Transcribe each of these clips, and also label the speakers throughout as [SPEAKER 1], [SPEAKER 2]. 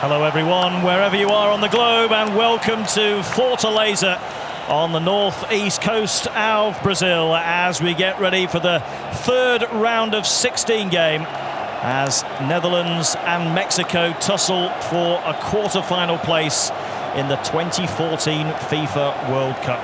[SPEAKER 1] Hello everyone, wherever you are on the globe, and welcome to Fortaleza on the northeast coast of Brazil as we get ready for the third round of 16 game as Netherlands and Mexico tussle for a quarter-final place in the 2014 FIFA World Cup.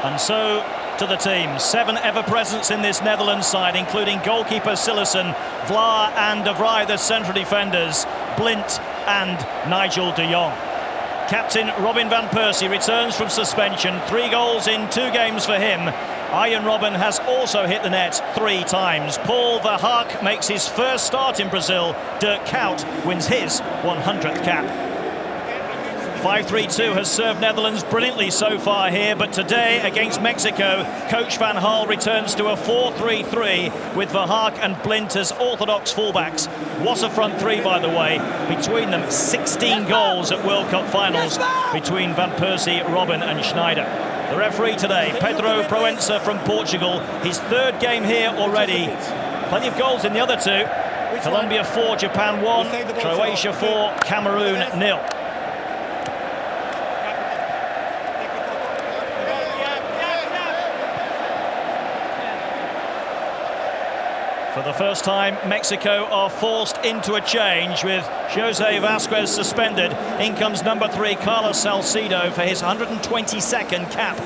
[SPEAKER 1] And so to the team, 7 ever-presents in this Netherlands side, including goalkeeper Sillissen, Vlaar and De Vrij, the central defenders, Blind and Nigel de Jong. Captain Robin van Persie returns from suspension, 3 goals in 2 games for him. Arjen Robben has also hit the net 3 times. Paul Verhaak makes his first start in Brazil. Dirk Kuyt wins his 100th cap. 5-3-2 has served Netherlands brilliantly so far here, but today against Mexico, coach Van Gaal returns to a 4-3-3 with Verhaak and Blind as orthodox fullbacks. What a front 3, by the way. Between them, 16 goals at World Cup finals between Van Persie, Robben and Schneider. The referee today, Pedro Proença from Portugal, his 3rd game here already. Plenty of goals in the other 2. Colombia 4, Japan 1, Croatia 4, Cameroon 0. For the first time, Mexico are forced into a change with Jose Vasquez suspended. In comes number 3, Carlos Salcido, for his 122nd cap.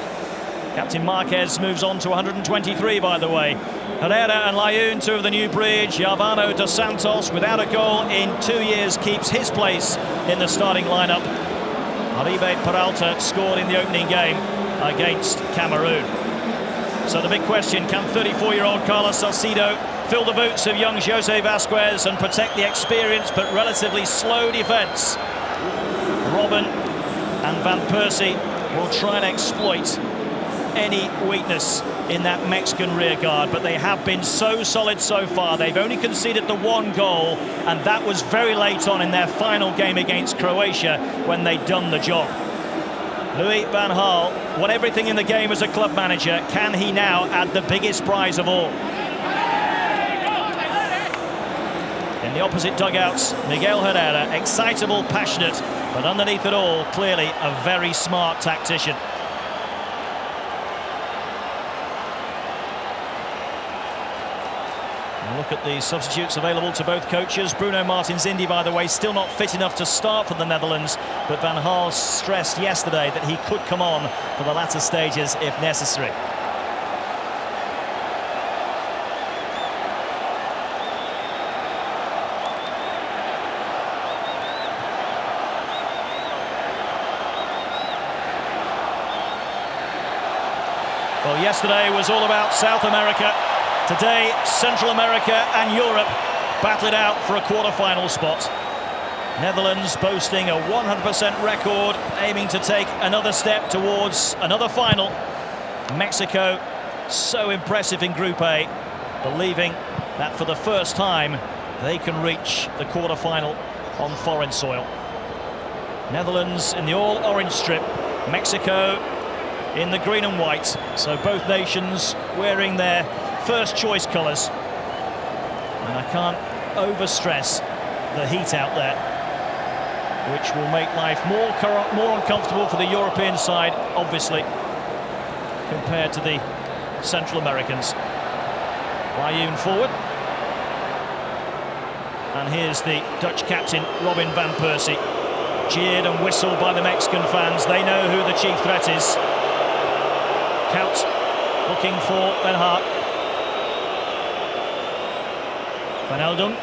[SPEAKER 1] Captain Marquez moves on to 123, by the way. Herrera and Layun, 2 of the new breed. Giovano dos Santos, without a goal in 2 years, keeps his place in the starting lineup. Oribe Peralta scored in the opening game against Cameroon. So the big question, can 34-year-old Carlos Salcido fill the boots of young Jose Vasquez and protect the experienced but relatively slow defence? Robben and Van Persie will try and exploit any weakness in that Mexican rearguard, but they have been so solid so far. They've only conceded the 1 goal, and that was very late on in their final game against Croatia when they'd done the job. Louis van Gaal won everything in the game as a club manager. Can he now add the biggest prize of all? In the opposite dugouts, Miguel Herrera, excitable, passionate, but underneath it all, clearly a very smart tactician. And look at the substitutes available to both coaches. Bruno Martins Indi, by the way, still not fit enough to start for the Netherlands, but Van Gaal stressed yesterday that he could come on for the latter stages if necessary. Well, yesterday was all about South America. Today, Central America and Europe battle it out for a quarter-final spot. Netherlands boasting a 100% record, aiming to take another step towards another final. Mexico, so impressive in Group A, believing that for the first time they can reach the quarter-final on foreign soil. Netherlands in the all-orange strip, Mexico in the green and white, so both nations wearing their first choice colours. And I can't overstress the heat out there, which will make life more uncomfortable for the European side, obviously, compared to the Central Americans. Layun forward. And here's the Dutch captain, Robin van Persie. Cheered and whistled by the Mexican fans. They know who the chief threat is. Kuyt looking for Verhaak. Van Elden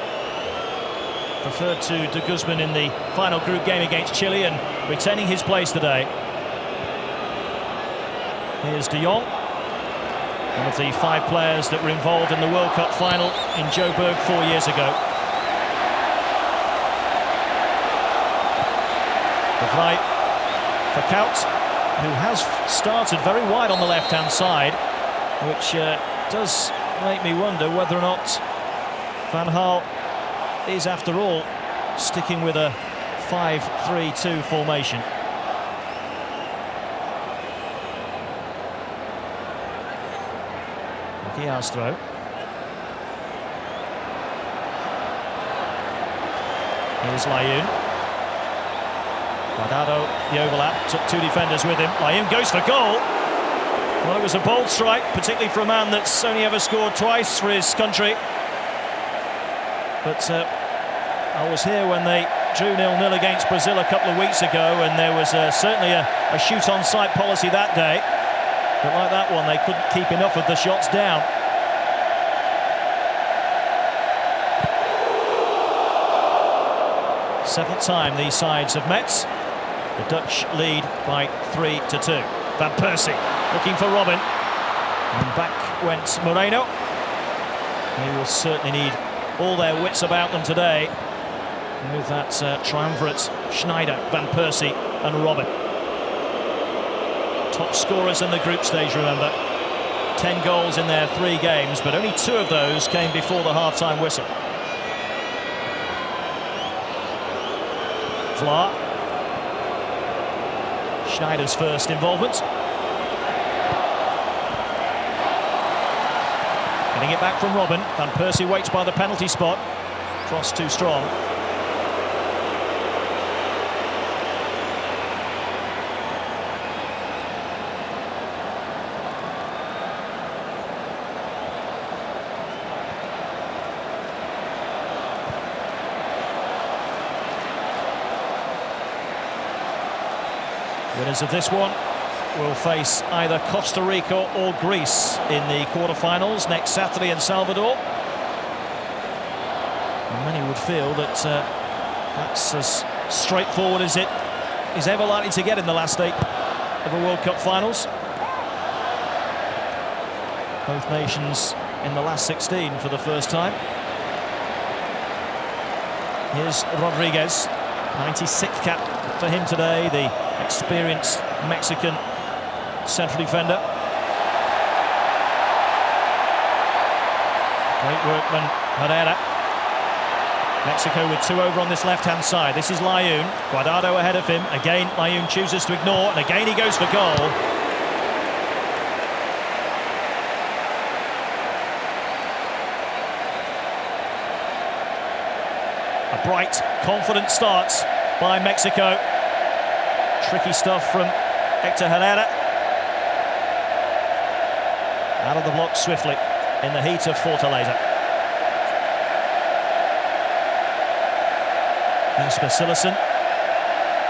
[SPEAKER 1] preferred to De Guzman in the final group game against Chile and retaining his place today. Here's de Jong, one of the 5 players that were involved in the World Cup final in Joburg 4 years ago. De Vrij for Kuyt, who has started very wide on the left-hand side, which does make me wonder whether or not Van Gaal is, after all, sticking with a 5-3-2 formation. Castro. Here's Layun. Guardado, the overlap, took two defenders with him. Layun goes for goal. Well, it was a bold strike, particularly for a man that's only ever scored twice for his country. But I was here when they drew 0-0 against Brazil a couple of weeks ago, and there was certainly a shoot-on-sight policy that day. But like that one, they couldn't keep enough of the shots down. Seventh time these sides have met. The Dutch lead by 3-2. Van Persie looking for Robin. And back went Moreno. They will certainly need all their wits about them today with that triumvirate Schneider, Van Persie and Robin. Top scorers in the group stage, remember. 10 goals in their 3 games, but only 2 of those came before the half-time whistle. Vlaar. Schneider's first involvement. Getting it back from Robin. Van Persie waits by the penalty spot. Cross too strong. Winners of this one will face either Costa Rica or Greece in the quarterfinals next Saturday in Salvador. And many would feel that that's as straightforward as it is ever likely to get in the last 8 of a World Cup finals. Both nations in the last 16 for the first time. Here's Rodriguez, 96th cap for him today, the experienced Mexican central defender. Great workman, Herrera. Mexico with 2 over on this left-hand side. This is Layun. Guardado ahead of him. Again, Layun chooses to ignore, and again he goes for goal. A bright, confident start by Mexico. Tricky stuff from Hector Herrera. Out of the block swiftly in the heat of Fortaleza. Jesper Cillessen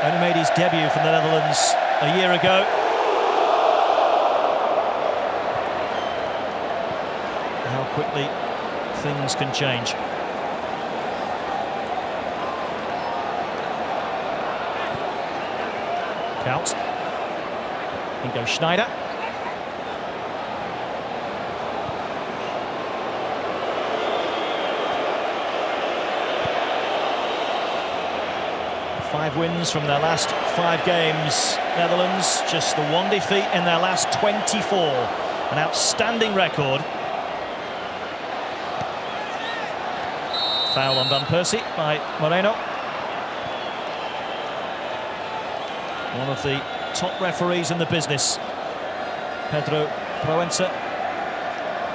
[SPEAKER 1] only made his debut from the Netherlands a year ago. How quickly things can change. Count. In goes Schneider. Five wins from their last 5 games, Netherlands. Just the 1 defeat in their last 24. An outstanding record. Foul on Van Persie by Moreno. One of the top referees in the business, Pedro Proença,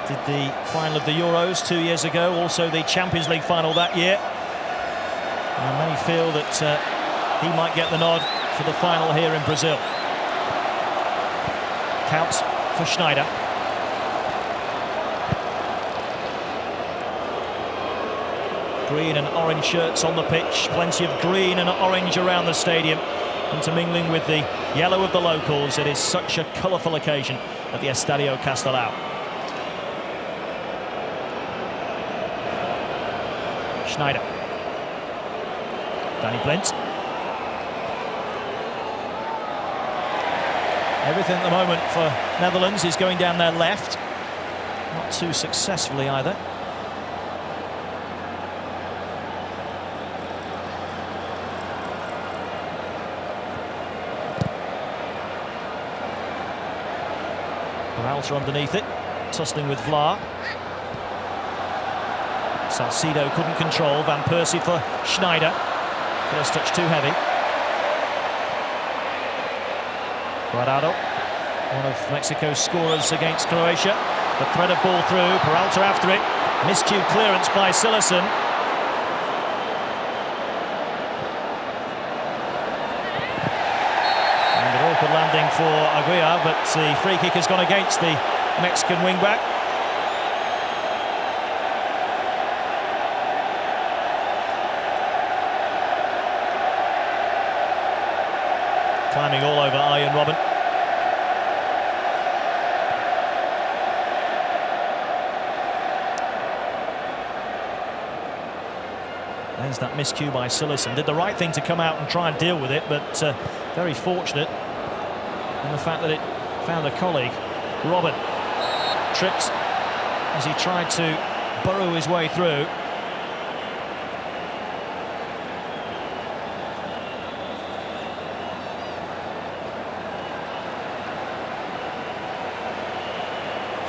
[SPEAKER 1] did the final of the Euros 2 years ago, also the Champions League final that year. And many feel that he might get the nod for the final here in Brazil. Count for Schneider. Green and orange shirts on the pitch, plenty of green and orange around the stadium, intermingling with the yellow of the locals. It is such a colourful occasion at the Estadio Castelao. Schneider. Danny Blind. Everything at the moment for Netherlands is going down their left. Not too successfully either. Peralta underneath it, tussling with Vlaar. Salcido couldn't control. Van Persie for Schneider. First touch too heavy. Guardado, one of Mexico's scorers against Croatia. The thread of ball through, Peralta after it. Miscued clearance by Cillessen. for Aguiar, but the free kick has gone against the Mexican wingback. Climbing all over Arjen Robben. There's that miscue by Sillessen. Did the right thing to come out and try and deal with it, but very fortunate in the fact that it found a colleague. Robben tripped as he tried to burrow his way through.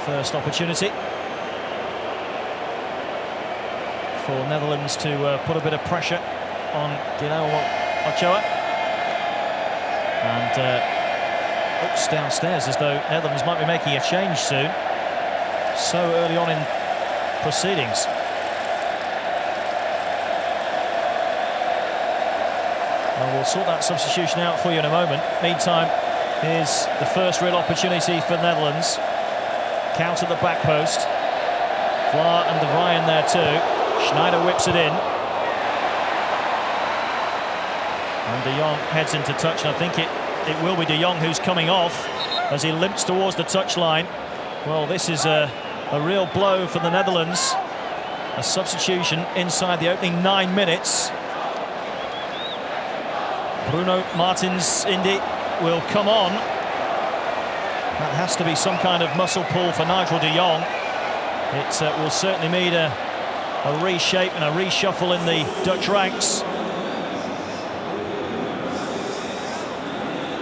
[SPEAKER 1] First opportunity for Netherlands to put a bit of pressure on Guillermo Ochoa. And looks downstairs as though Netherlands might be making a change soon. So early on in proceedings. Well, we'll sort that substitution out for you in a moment. Meantime, here's the first real opportunity for Netherlands. Count at the back post. Vlaar and De Vrij there too. Schneider whips it in. And De Jong heads into touch, and I think it will be De Jong who's coming off as he limps towards the touchline. Well, this is a real blow for the Netherlands. A substitution inside the opening 9 minutes. Bruno Martins Indy will come on. That has to be some kind of muscle pull for Nigel de Jong. It will certainly need a reshape and a reshuffle in the Dutch ranks.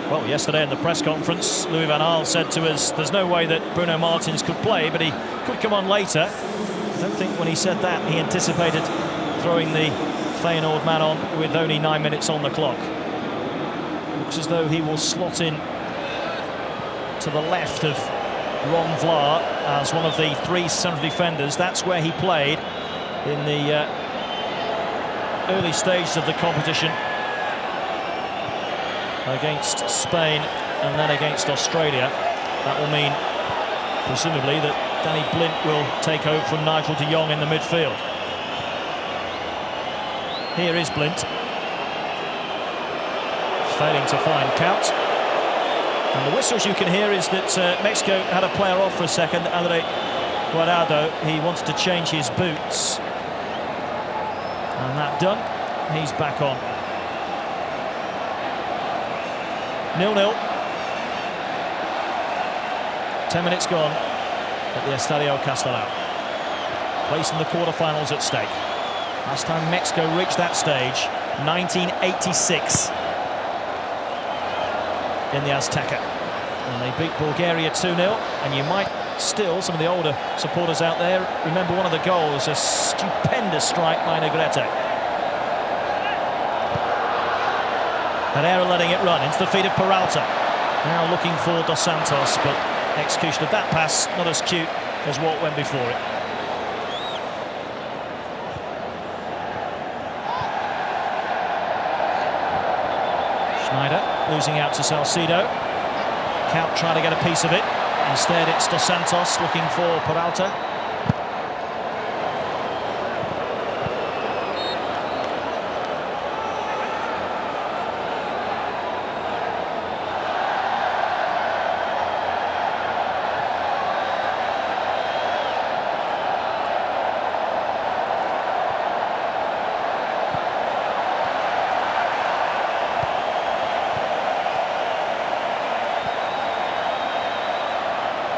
[SPEAKER 1] Well, yesterday in the press conference, Louis van Gaal said to us there's no way that Bruno Martins could play, but he could come on later. I don't think when he said that he anticipated throwing the Feyenoord man on with only 9 minutes on the clock. Looks as though he will slot in to the left of Ron Vlaar as one of the three central defenders. That's where he played in the early stages of the competition against Spain and then against Australia. That will mean, presumably, that Danny Blind will take over from Nigel de Jong in the midfield. Here is Blind. Failing to find Count. And the whistles you can hear is that Mexico had a player off for a second, Andre Guardado. He wanted to change his boots. And that done, he's back on. 0-0. 10 minutes gone at the Estadio Castelao. Place in the quarterfinals at stake. Last time Mexico reached that stage, 1986. In the Azteca, and they beat Bulgaria 2-0. And you might still, some of the older supporters out there, remember one of the goals, a stupendous strike by Negrete. Herrera letting it run into the feet of Peralta, now looking for Dos Santos, but execution of that pass not as cute as what went before it. Schneider losing out to Salcido. Count trying to get a piece of it. Instead, it's Dos Santos looking for Peralta.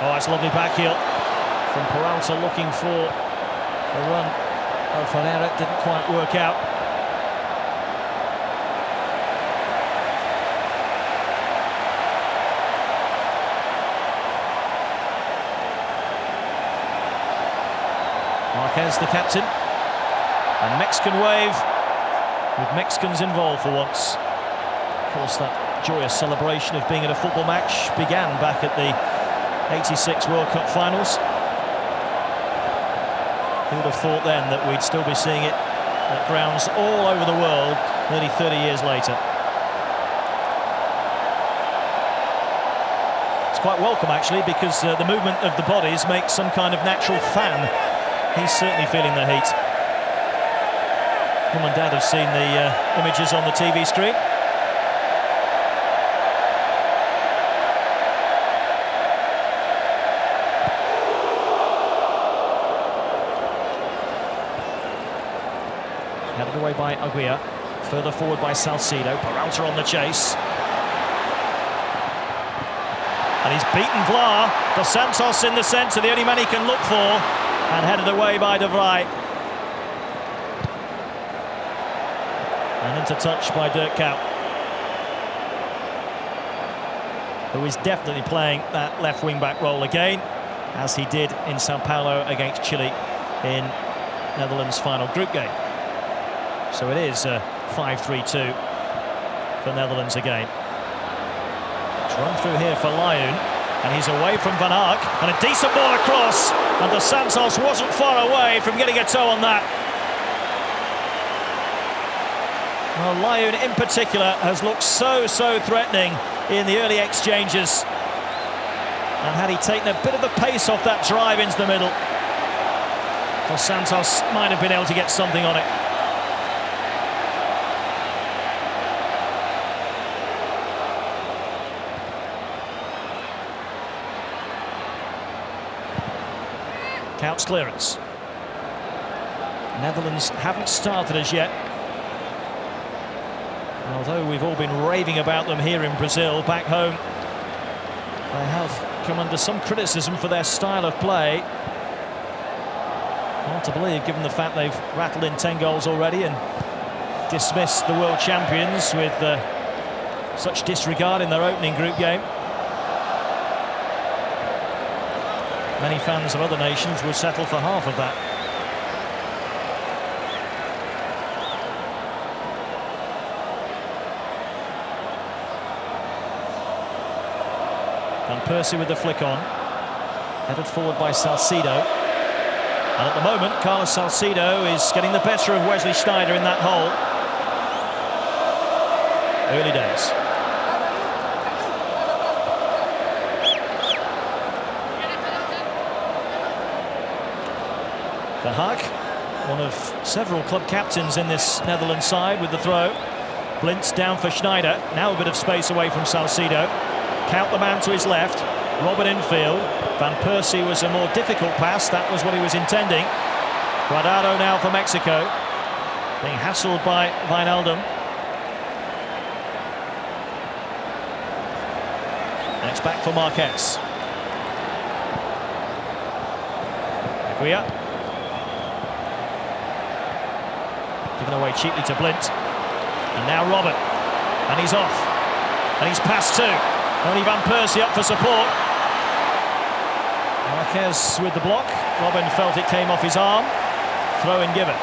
[SPEAKER 1] Oh, it's a lovely back heel from Peralta looking for a run of Herrera. Didn't quite work out. Marquez, the captain. A Mexican wave with Mexicans involved for once. Of course, that joyous celebration of being at a football match began back at the 86 World Cup finals. Who would have thought then that we'd still be seeing it at grounds all over the world nearly 30 years later. quite welcome, actually, because the movement of the bodies makes some kind of natural fan. He's certainly feeling the heat. Mum and Dad have seen the images on the TV screen. Headed away by Aguirre. Further forward by Salcido. Peralta on the chase. And he's beaten Vlaar. Dos Santos in the centre, the only man he can look for. And headed away by De Vrij. And into touch by Dirk Kuyt, who is definitely playing that left wing-back role again, as he did in Sao Paulo against Chile in Netherlands' final group game. So it is 5-3-2 for Netherlands again. It's run through here for Lyon, and he's away from Van Aert, and a decent ball across, and Dos Santos wasn't far away from getting a toe on that. Well, Lyon in particular has looked so threatening in the early exchanges, and had he taken a bit of the pace off that drive into the middle, Dos Santos might have been able to get something on it. Kuyt's clearance. Netherlands haven't started as yet. And although we've all been raving about them here in Brazil, back home they have come under some criticism for their style of play. Hard to believe, given the fact they've rattled in 10 goals already and dismissed the world champions with such disregard in their opening group game. Many fans of other nations would settle for half of that. Van Persie with the flick on. Headed forward by Salcido. And at the moment, Carlos Salcido is getting the better of Wesley Sneijder in that hole. Early days. Van Haak, one of several club captains in this Netherlands side, with the throw. Blintz down for Sneijder. Now a bit of space away from Salcido. Kuyt the man to his left. Robben infield. Van Persie was a more difficult pass. That was what he was intending. Guardado now for Mexico. Being hassled by Wijnaldum. And it's back for Marquez. Aguirre. Given away cheaply to Blind. And now Robben. And he's off. And he's passed too. Only Van Persie up for support. Marquez with the block. Robben felt it came off his arm. Throw in given.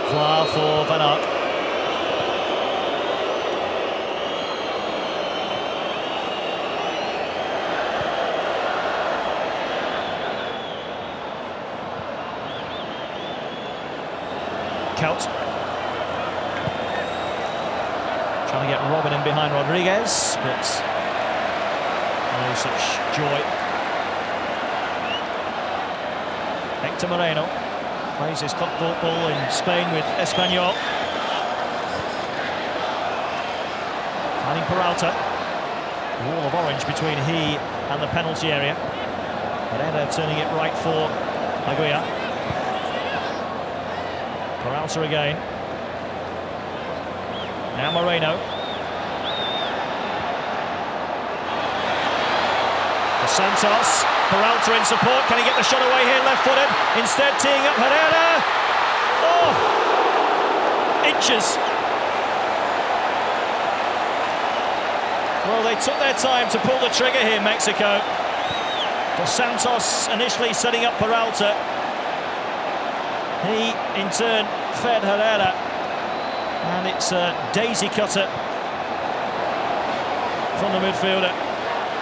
[SPEAKER 1] Vlaar for Van Aert. Kuyt. Trying to get Robben in behind Rodriguez, but no such joy. Hector Moreno plays his club football in Spain with Espanyol. Finding Peralta. Wall of orange between he and the penalty area. Herrera turning it right for Aguirre. Peralta again. Now Moreno. Dos Santos. Peralta in support. Can he get the shot away here? Left-footed. Instead, teeing up Herrera. Oh! Inches. Well, they took their time to pull the trigger here, Mexico. Dos Santos initially setting up Peralta. He, in turn, fed Herrera. And it's a daisy cutter from the midfielder.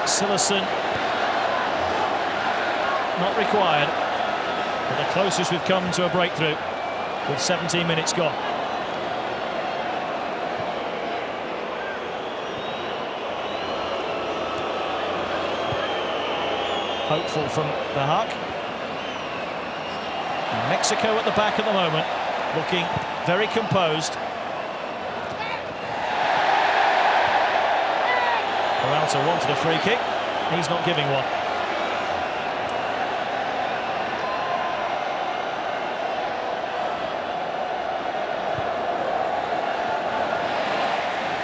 [SPEAKER 1] Sillessen not required, but the closest we've come to a breakthrough with 17 minutes gone. Hopeful from the Haak. Mexico at the back at the moment, looking very composed. Peralta wanted a free kick. He's not giving one.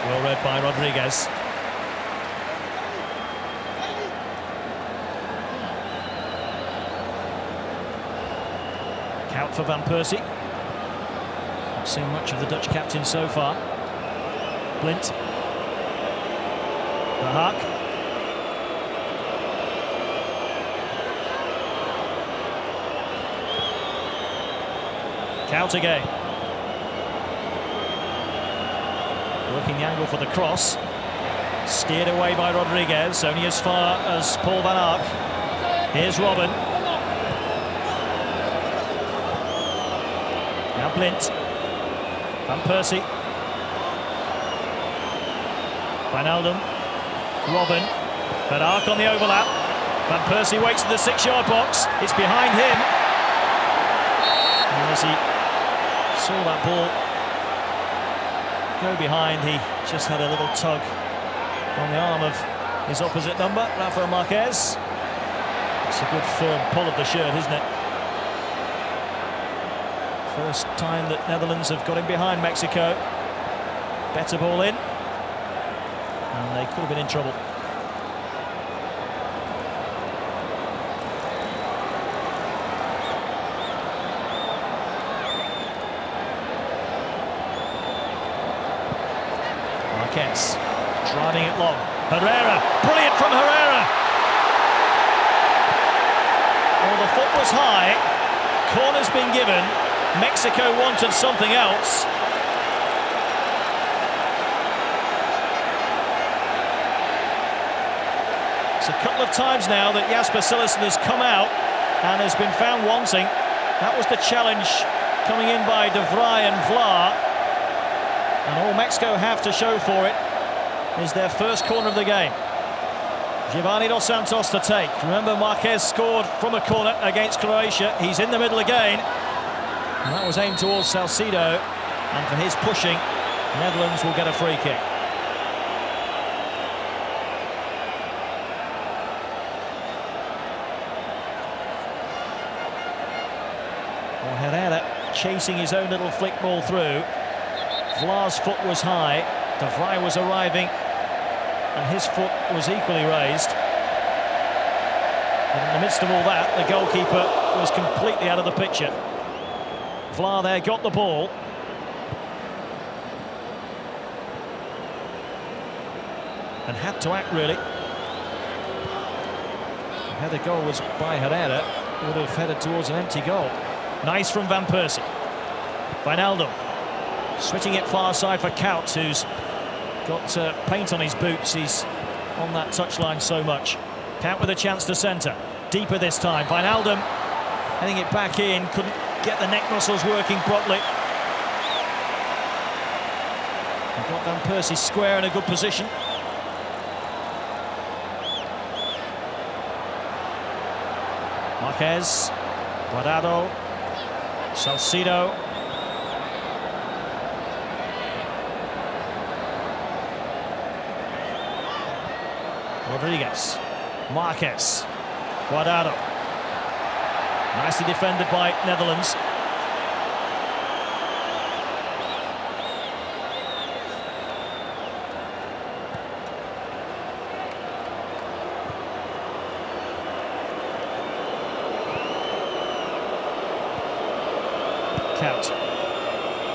[SPEAKER 1] Well read by Rodriguez. Count for Van Persie. Not seen much of the Dutch captain so far. Blind. The Haak. Count again. Working the angle for the cross. Steered away by Rodriguez, only as far as Paul Van Aert. Here's Robben. Now Blind. Van Persie. Wijnaldum. Robben. Van Aert on the overlap. Van Persie waits in the 6-yard box. It's behind him. And as he saw that ball go behind, he just had a little tug on the arm of his opposite number, Rafael Marquez. It's a good firm pull of the shirt, isn't it? First time that Netherlands have got him behind Mexico. Better ball in. And they could have been in trouble. Marquez driving it long. Herrera, brilliant from Herrera. Oh, the foot was high. Corner's been given. Mexico wanted something else. It's a couple of times now that Jasper Sillessen has come out and has been found wanting. That was the challenge coming in by De Vrij and Vlaar. And all Mexico have to show for it is their first corner of the game. Giovanni Dos Santos to take. Remember, Marquez scored from a corner against Croatia. He's in the middle again. And that was aimed towards Salcido. And for his pushing, Netherlands will get a free kick. Well, Herrera chasing his own little flick ball through. Vlaar's foot was high. De Vrij was arriving, and his foot was equally raised. And in the midst of all that, the goalkeeper was completely out of the picture. Vlaar there got the ball. And had to act, really. Had the goal was by Herrera, would have headed towards an empty goal. Nice from Van Persie. Wijnaldum. Switching it far side for Kout, who's got paint on his boots. He's on that touchline so much. Kout with a chance to centre. Deeper this time. Wijnaldum heading it back in. Couldn't get the neck muscles working properly. And got Van Persie square in a good position. Marquez. Guardado. Salcido. Rodriguez, Marquez, Guardado. Nicely defended by Netherlands. Count.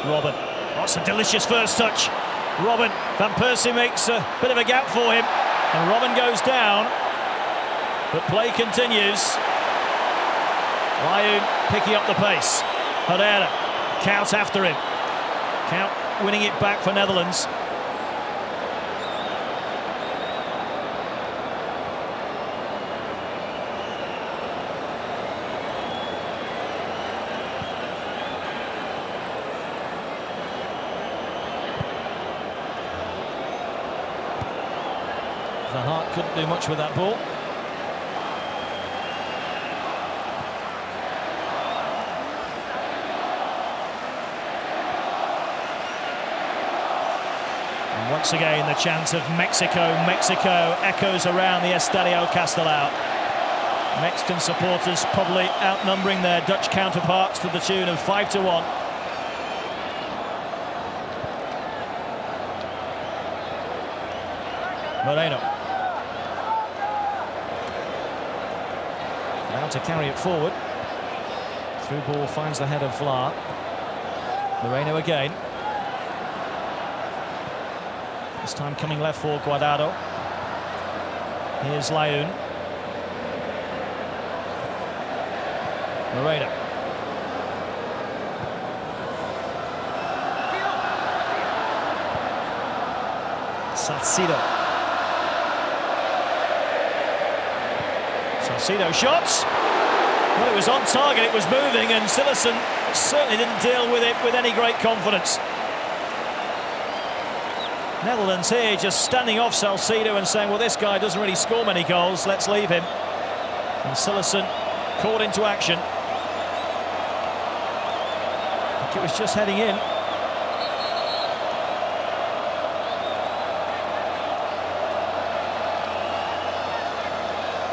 [SPEAKER 1] Robben. Oh, it's a delicious first touch. Robben. Van Persie makes a bit of a gap for him. And Robben goes down, but play continues. Layun picking up the pace. Herrera, Kout after him. Kout winning it back for Netherlands. The Hart couldn't do much with that ball. And once again, the chant of Mexico, Mexico echoes around the Estadio Castelao. Mexican supporters probably outnumbering their Dutch counterparts to the tune of 5-1. Moreno. Now to carry it forward. Through ball finds the head of Vlaar. Moreno again. This time coming left for Guardado. Here's Layun. Moreno. Salcido. Salcido shots. Well, it was on target, it was moving, and Sillerson certainly didn't deal with it with any great confidence. Netherlands here just standing off Salcido and saying, well, this guy doesn't really score many goals, let's leave him. And Sillerson caught into action. I think it was just heading in.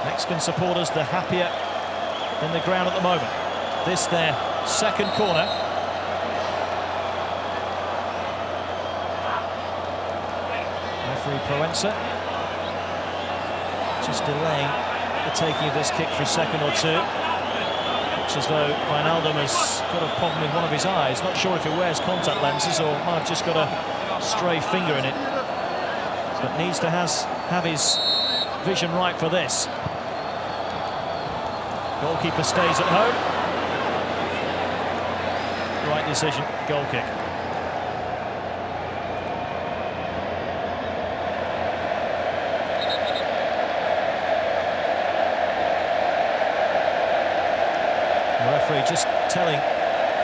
[SPEAKER 1] Mexican supporters, the happier in the ground at the moment. This their second corner. Referee Proenza just delaying the taking of this kick for a second or two. Looks as though Wijnaldum has got a problem with one of his eyes. Not sure if he wears contact lenses or might have just got a stray finger in it. But needs to have his vision right for this. Goalkeeper stays at home. Right decision, goal kick. The referee just telling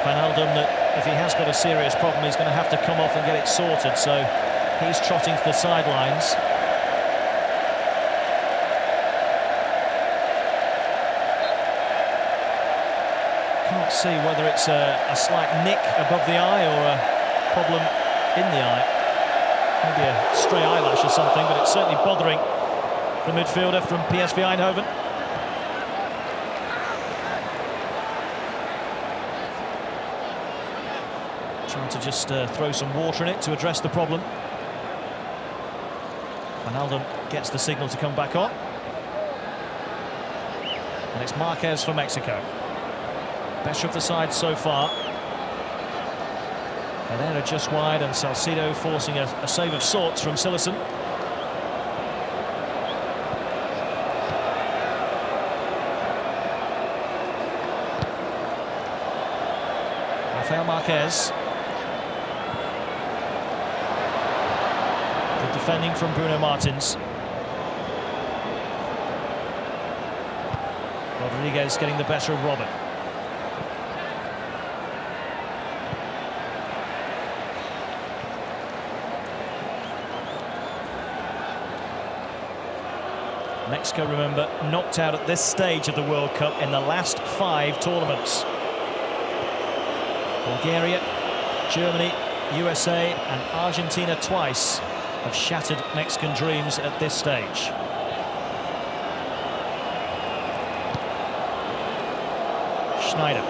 [SPEAKER 1] Wijnaldum that if he has got a serious problem, he's going to have to come off and get it sorted. So he's trotting to the sidelines. Can't see whether it's a slight nick above the eye or a problem in the eye. Maybe a stray eyelash or something, but it's certainly bothering the midfielder from PSV Eindhoven. Trying to just throw some water in it to address the problem. Wijnaldum gets the signal to come back on. And it's Marquez for Mexico. Best of the side so far. Herrera just wide, and Salcido forcing a save of sorts from Sillerson. Rafael Marquez. Good defending from Bruno Martins. Rodriguez getting the better of Robert. Mexico, remember, knocked out at this stage of the World Cup in the last 5 tournaments. Bulgaria, Germany, USA and Argentina twice have shattered Mexican dreams at this stage. Schneider.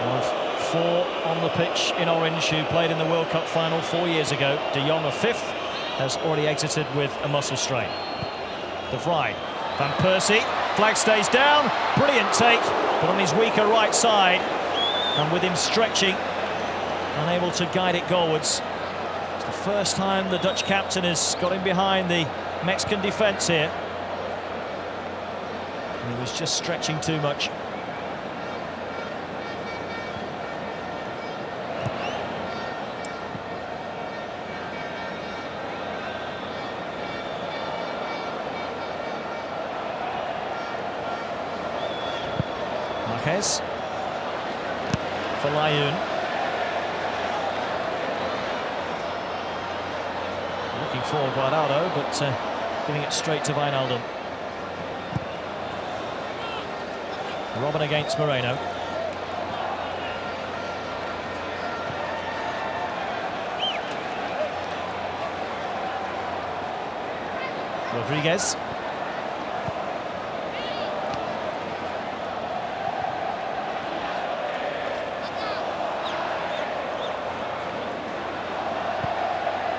[SPEAKER 1] One of 4 on the pitch in orange who played in the World Cup final 4 years ago. De Jong, a 5th, has already exited with a muscle strain. De Vrij, Van Persie, flag stays down, brilliant take, but on his weaker right side, and with him stretching, unable to guide it goalwards. It's the first time the Dutch captain has got in behind the Mexican defence here. And he was just stretching too much. Marquez for Layun. Looking for Guardado, but giving it straight to Wijnaldum. Robin against Moreno. Rodriguez.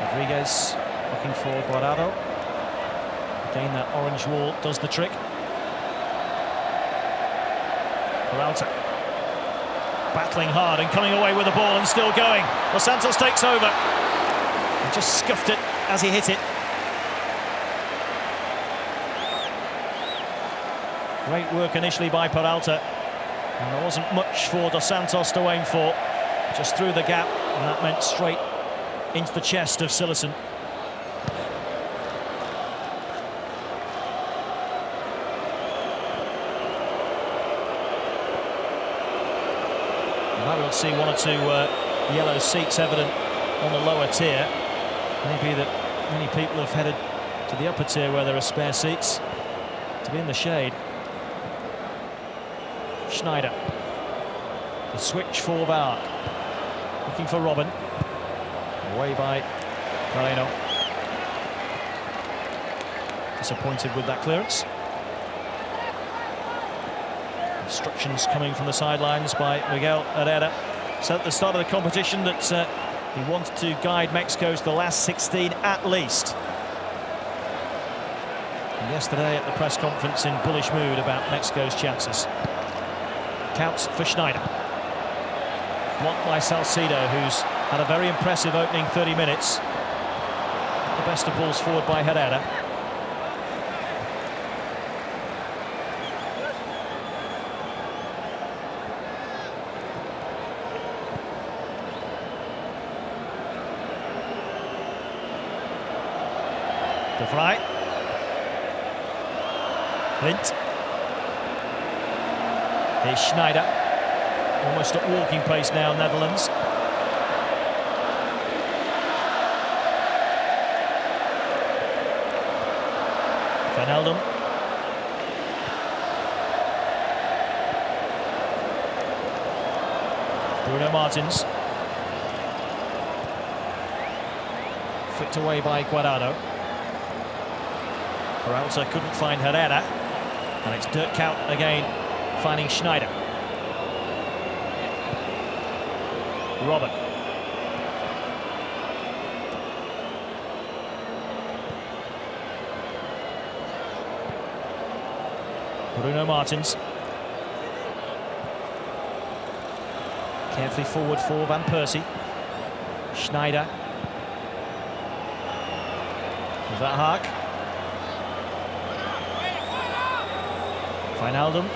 [SPEAKER 1] Rodriguez looking for Guardado. Again, that orange wall does the trick. Peralta battling hard and coming away with the ball and still going. Dos Santos takes over. He just scuffed it as he hit it. Great work initially by Peralta. And there wasn't much for Dos Santos to aim for. Just through the gap, and that meant straight into the chest of Silerson. We'll see one or two yellow seats evident on the lower tier. Maybe that many people have headed to the upper tier where there are spare seats to be in the shade. Schneider. The switch for Vark. Looking for Robin. Away by Moreno. Disappointed with that clearance. Instructions coming from the sidelines by Miguel Herrera. So at the start of the competition that he wanted to guide Mexico to the last 16 at least. And yesterday at the press conference in bullish mood about Mexico's chances. Counts for Schneider. Blocked by Salcido, who's had a very impressive opening 30 minutes. The best of balls forward by Herrera. De Vrij. Blind. Here's Schneider. Almost at walking pace now, Netherlands. Wijnaldum. Bruno Martins. Flicked away by Guardado. Peralta couldn't find Herrera, and it's Dirk Kuyt again finding Schneider. Robin. Bruno Martins. Carefully forward for Van Persie. Schneider. Van Haak. Wijnaldum.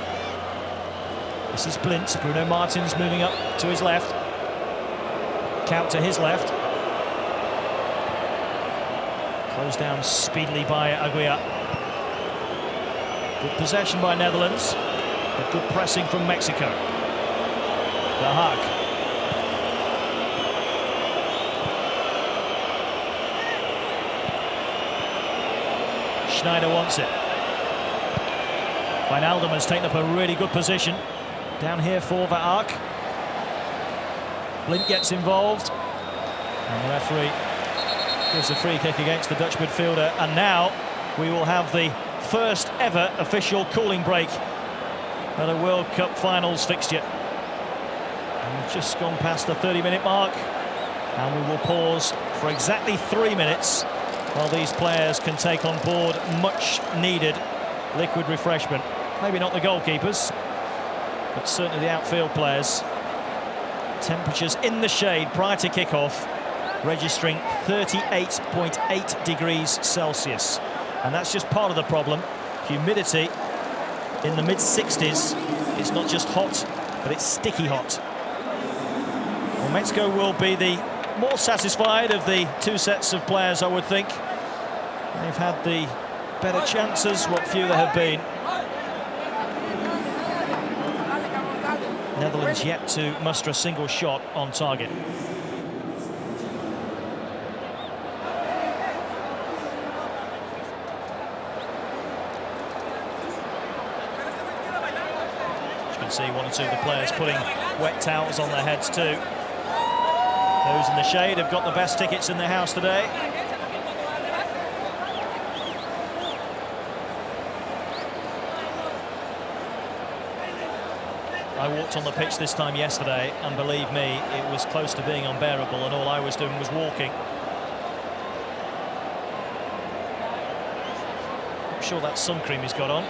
[SPEAKER 1] This is Blint. Bruno Martins moving up to his left. Kuyt to his left. Closed down speedily by Aguirre. Good possession by Netherlands, but good pressing from Mexico. The Haak. Schneider wants it. Wijnaldum has taken up a really good position. Down here for Van Haak. Blint gets involved. And the referee gives a free kick against the Dutch midfielder. And now we will have the first ever official cooling break at a World Cup finals fixture. And we've just gone past the 30-minute mark. And we will pause for exactly 3 minutes while these players can take on board much needed liquid refreshment. Maybe not the goalkeepers, but certainly the outfield players. Temperatures in the shade prior to kick-off registering 38.8 degrees Celsius. And that's just part of the problem. Humidity in the mid-60s. It's not just hot, but it's sticky hot. Well, Mexico will be the more satisfied of the two sets of players, I would think. They've had the better chances, what few there have been. Netherlands yet to muster a single shot on target. You can see one or two of the players putting wet towels on their heads too. Those in the shade have got the best tickets in the house today. I walked on the pitch this time yesterday, and believe me, it was close to being unbearable, and all I was doing was walking. I'm sure that sun cream he's got on.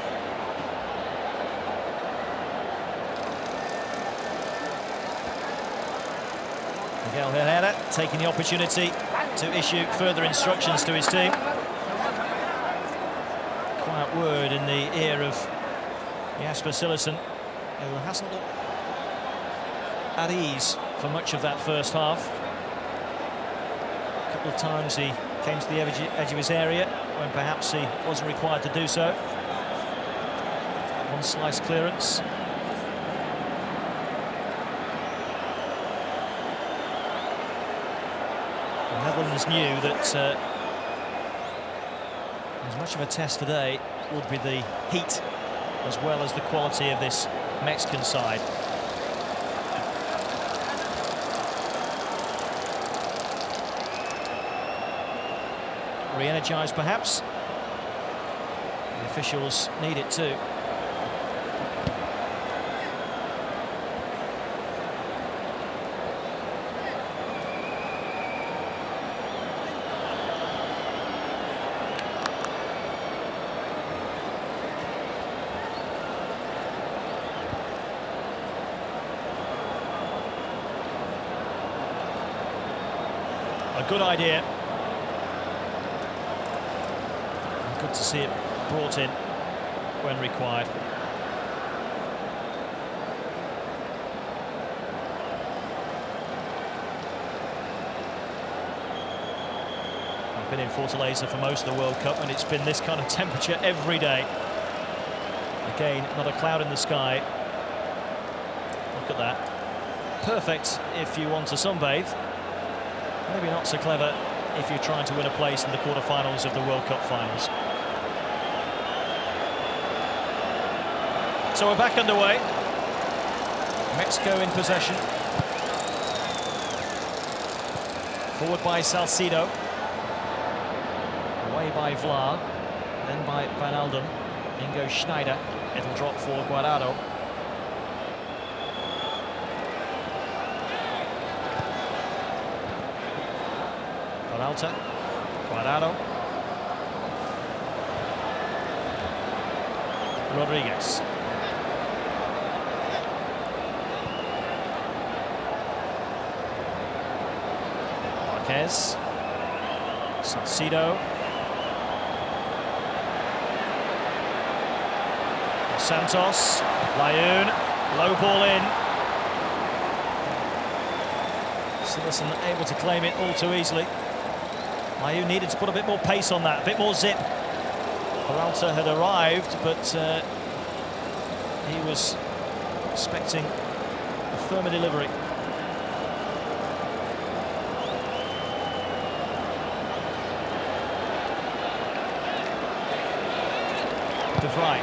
[SPEAKER 1] Miguel Herrera taking the opportunity to issue further instructions to his team. Quiet word in the ear of Jasper Cillessen, who hasn't looked at ease for much of that first half. A couple of times he came to the edge of his area when perhaps he wasn't required to do so. One slice clearance. The Netherlands knew that as much of a test today would be the heat as well as the quality of this Mexican side. Re-energised perhaps. The officials need it too. A good idea. And good to see it brought in when required. I've been in Fortaleza for most of the World Cup, and it's been this kind of temperature every day. Again, not a cloud in the sky. Look at that. Perfect if you want to sunbathe. Maybe not so clever if you're trying to win a place in the quarter-finals of the World Cup finals. So we're back underway. Mexico in possession. Forward by Salcido. Away by Vla. Then by Van Alden. Ingo Schneider. It'll drop for Guardado. Peralta, Guardado, Rodriguez. Marquez, Salcido, Santos, Layun, low ball in. Cillessen able to claim it all too easily. Layun needed to put a bit more pace on that, a bit more zip. Peralta had arrived, but he was expecting a firmer delivery. De Vrij.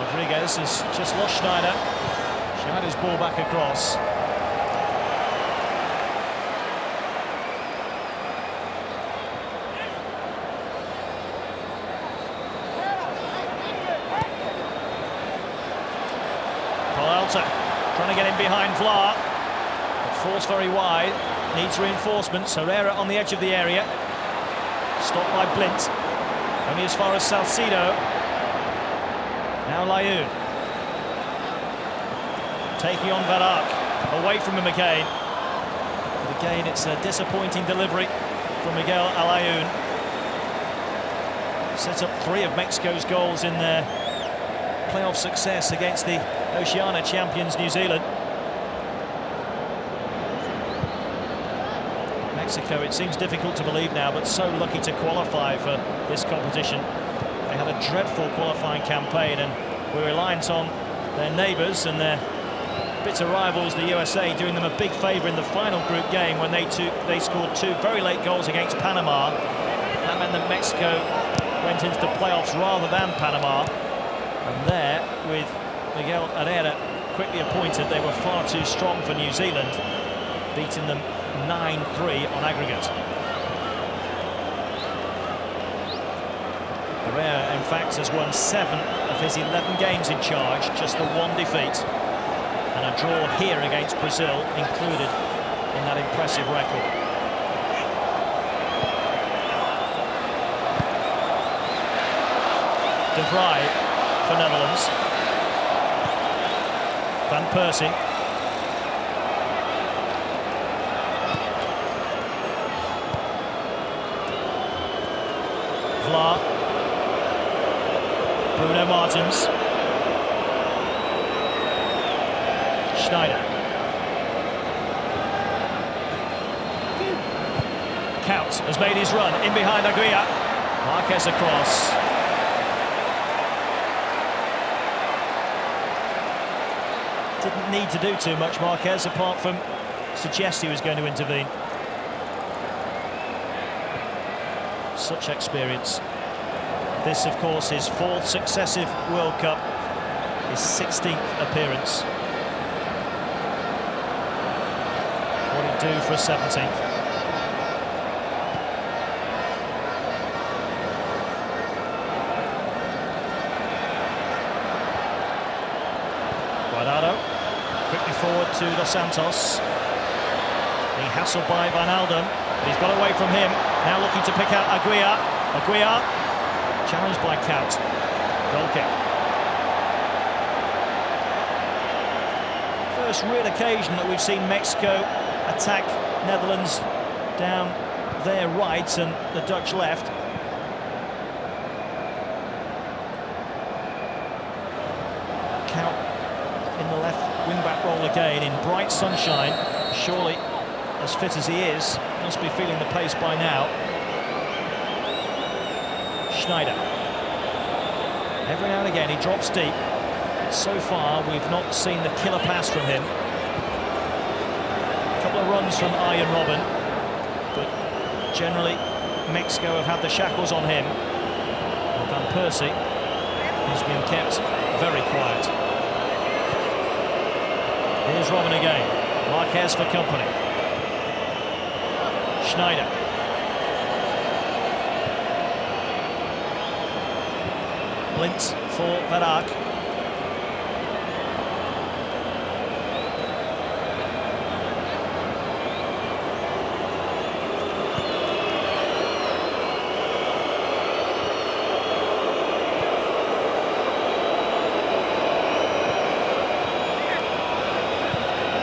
[SPEAKER 1] Rodriguez has just lost Schneider. Schneider's ball back across. Trying to get in behind Vla, but falls very wide, needs reinforcements. Herrera on the edge of the area, stopped by Blint, only as far as Salcido. Now Layun, taking on Van Ark, away from him again. But again, it's a disappointing delivery from Miguel Layun. Set up 3 of Mexico's goals in their playoff success against the Oceania champions New Zealand. Mexico, it seems difficult to believe now, but so lucky to qualify for this competition. They had a dreadful qualifying campaign and were reliant on their neighbours and their bitter rivals, the USA, doing them a big favour in the final group game when they scored 2 very late goals against Panama. That meant that Mexico went into the playoffs rather than Panama. And there, with Miguel Herrera quickly appointed, they were far too strong for New Zealand, beating them 9-3 on aggregate. Herrera, in fact, has won 7 of his 11 games in charge, just the 1 defeat. And a draw here against Brazil included in that impressive record. De Vrij for Netherlands. Van Persie. Vlaar. Bruno Martins. Schneider. Kout has made his run in behind Aguirre. Marquez across. Didn't need to do too much, Marquez, apart from suggest he was going to intervene. Such experience. This, of course, his 4th successive World Cup, his 16th appearance. What he'd do for a 17th. Guardado, quickly forward to Dos Santos. Being hassled by Wijnaldum, but he's got away from him. Now looking to pick out Aguirre. Aguirre, challenged by Kout. Goal kick. First real occasion that we've seen Mexico attack Netherlands down their right and the Dutch left. Kout in the left wing-back role again in bright sunshine. Surely, as fit as he is, must be feeling the pace by now. Schneider. Every now and again he drops deep. But so far we've not seen the killer pass from him. A couple of runs from Arjen Robben, but generally Mexico have had the shackles on him. And Van Persie has been kept very quiet. Here's Robben again. Marquez for company. Schneider. Blint for Van Aert.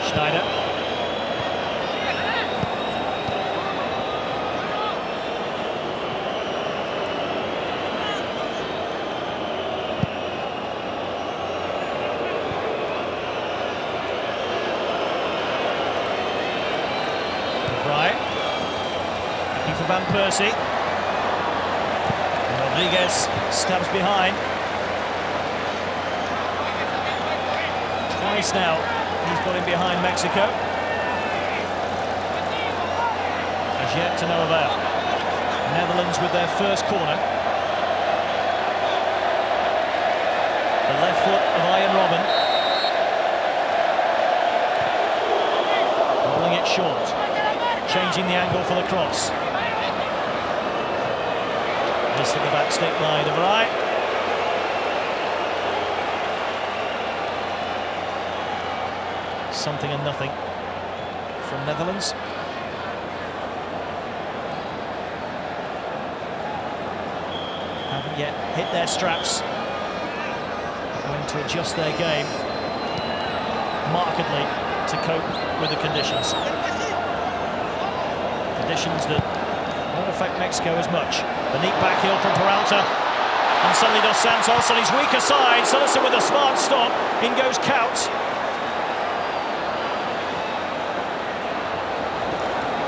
[SPEAKER 1] Schneider. Right. Looking for Van Persie. Rodriguez stabs behind. Twice now he's got him behind Mexico. As yet to no avail. Netherlands with their first corner. The left foot of Arjen Robben. Rolling it short. Changing the angle for the cross. Missed at the back stick line of right. Something and nothing from Netherlands. Haven't yet hit their straps. Going to adjust their game markedly to cope with the conditions. Conditions that won't affect Mexico as much. The neat back heel from Peralta. And suddenly Dos Santos on his weaker side. Sullivan with a smart stop. In goes Kout.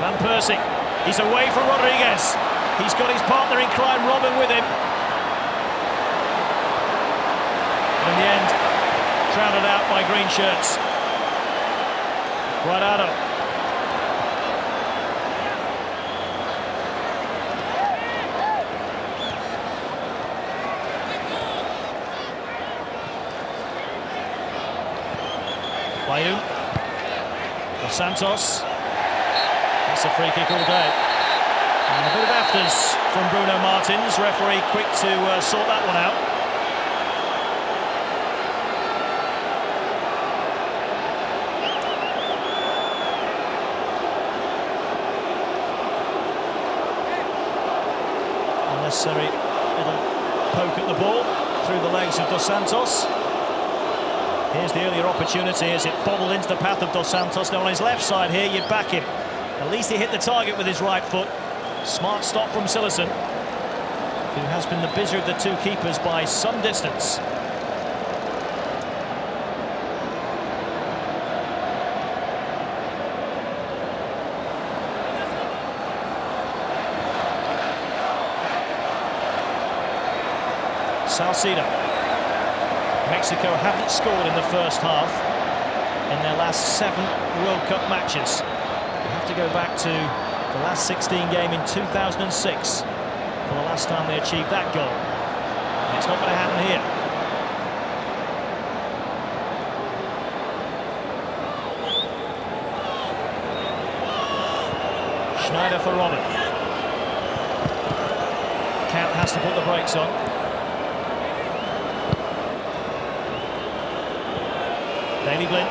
[SPEAKER 1] Van Persie. He's away from Rodriguez. He's got his partner in crime, Robben, with him. And in the end, crowded out by green shirts. Guardado. Bayou. Dos Santos. That's a free kick all day. And a bit of afters from Bruno Martins. Referee quick to sort that one out. Unnecessary little poke at the ball through the legs of Dos Santos. Here's the earlier opportunity as it bobbled into the path of Dos Santos. Now on his left side here, you'd back him. At least he hit the target with his right foot. Smart stop from Cillessen, who has been the busier of the two keepers by some distance. Salcido. Mexico haven't scored in the first half in their last 7 World Cup matches. You have to go back to the last 16 game in 2006 for the last time they achieved that goal. And it's not going to happen here. Schneider for Robin. Count has to put the brakes on. Daley Blind.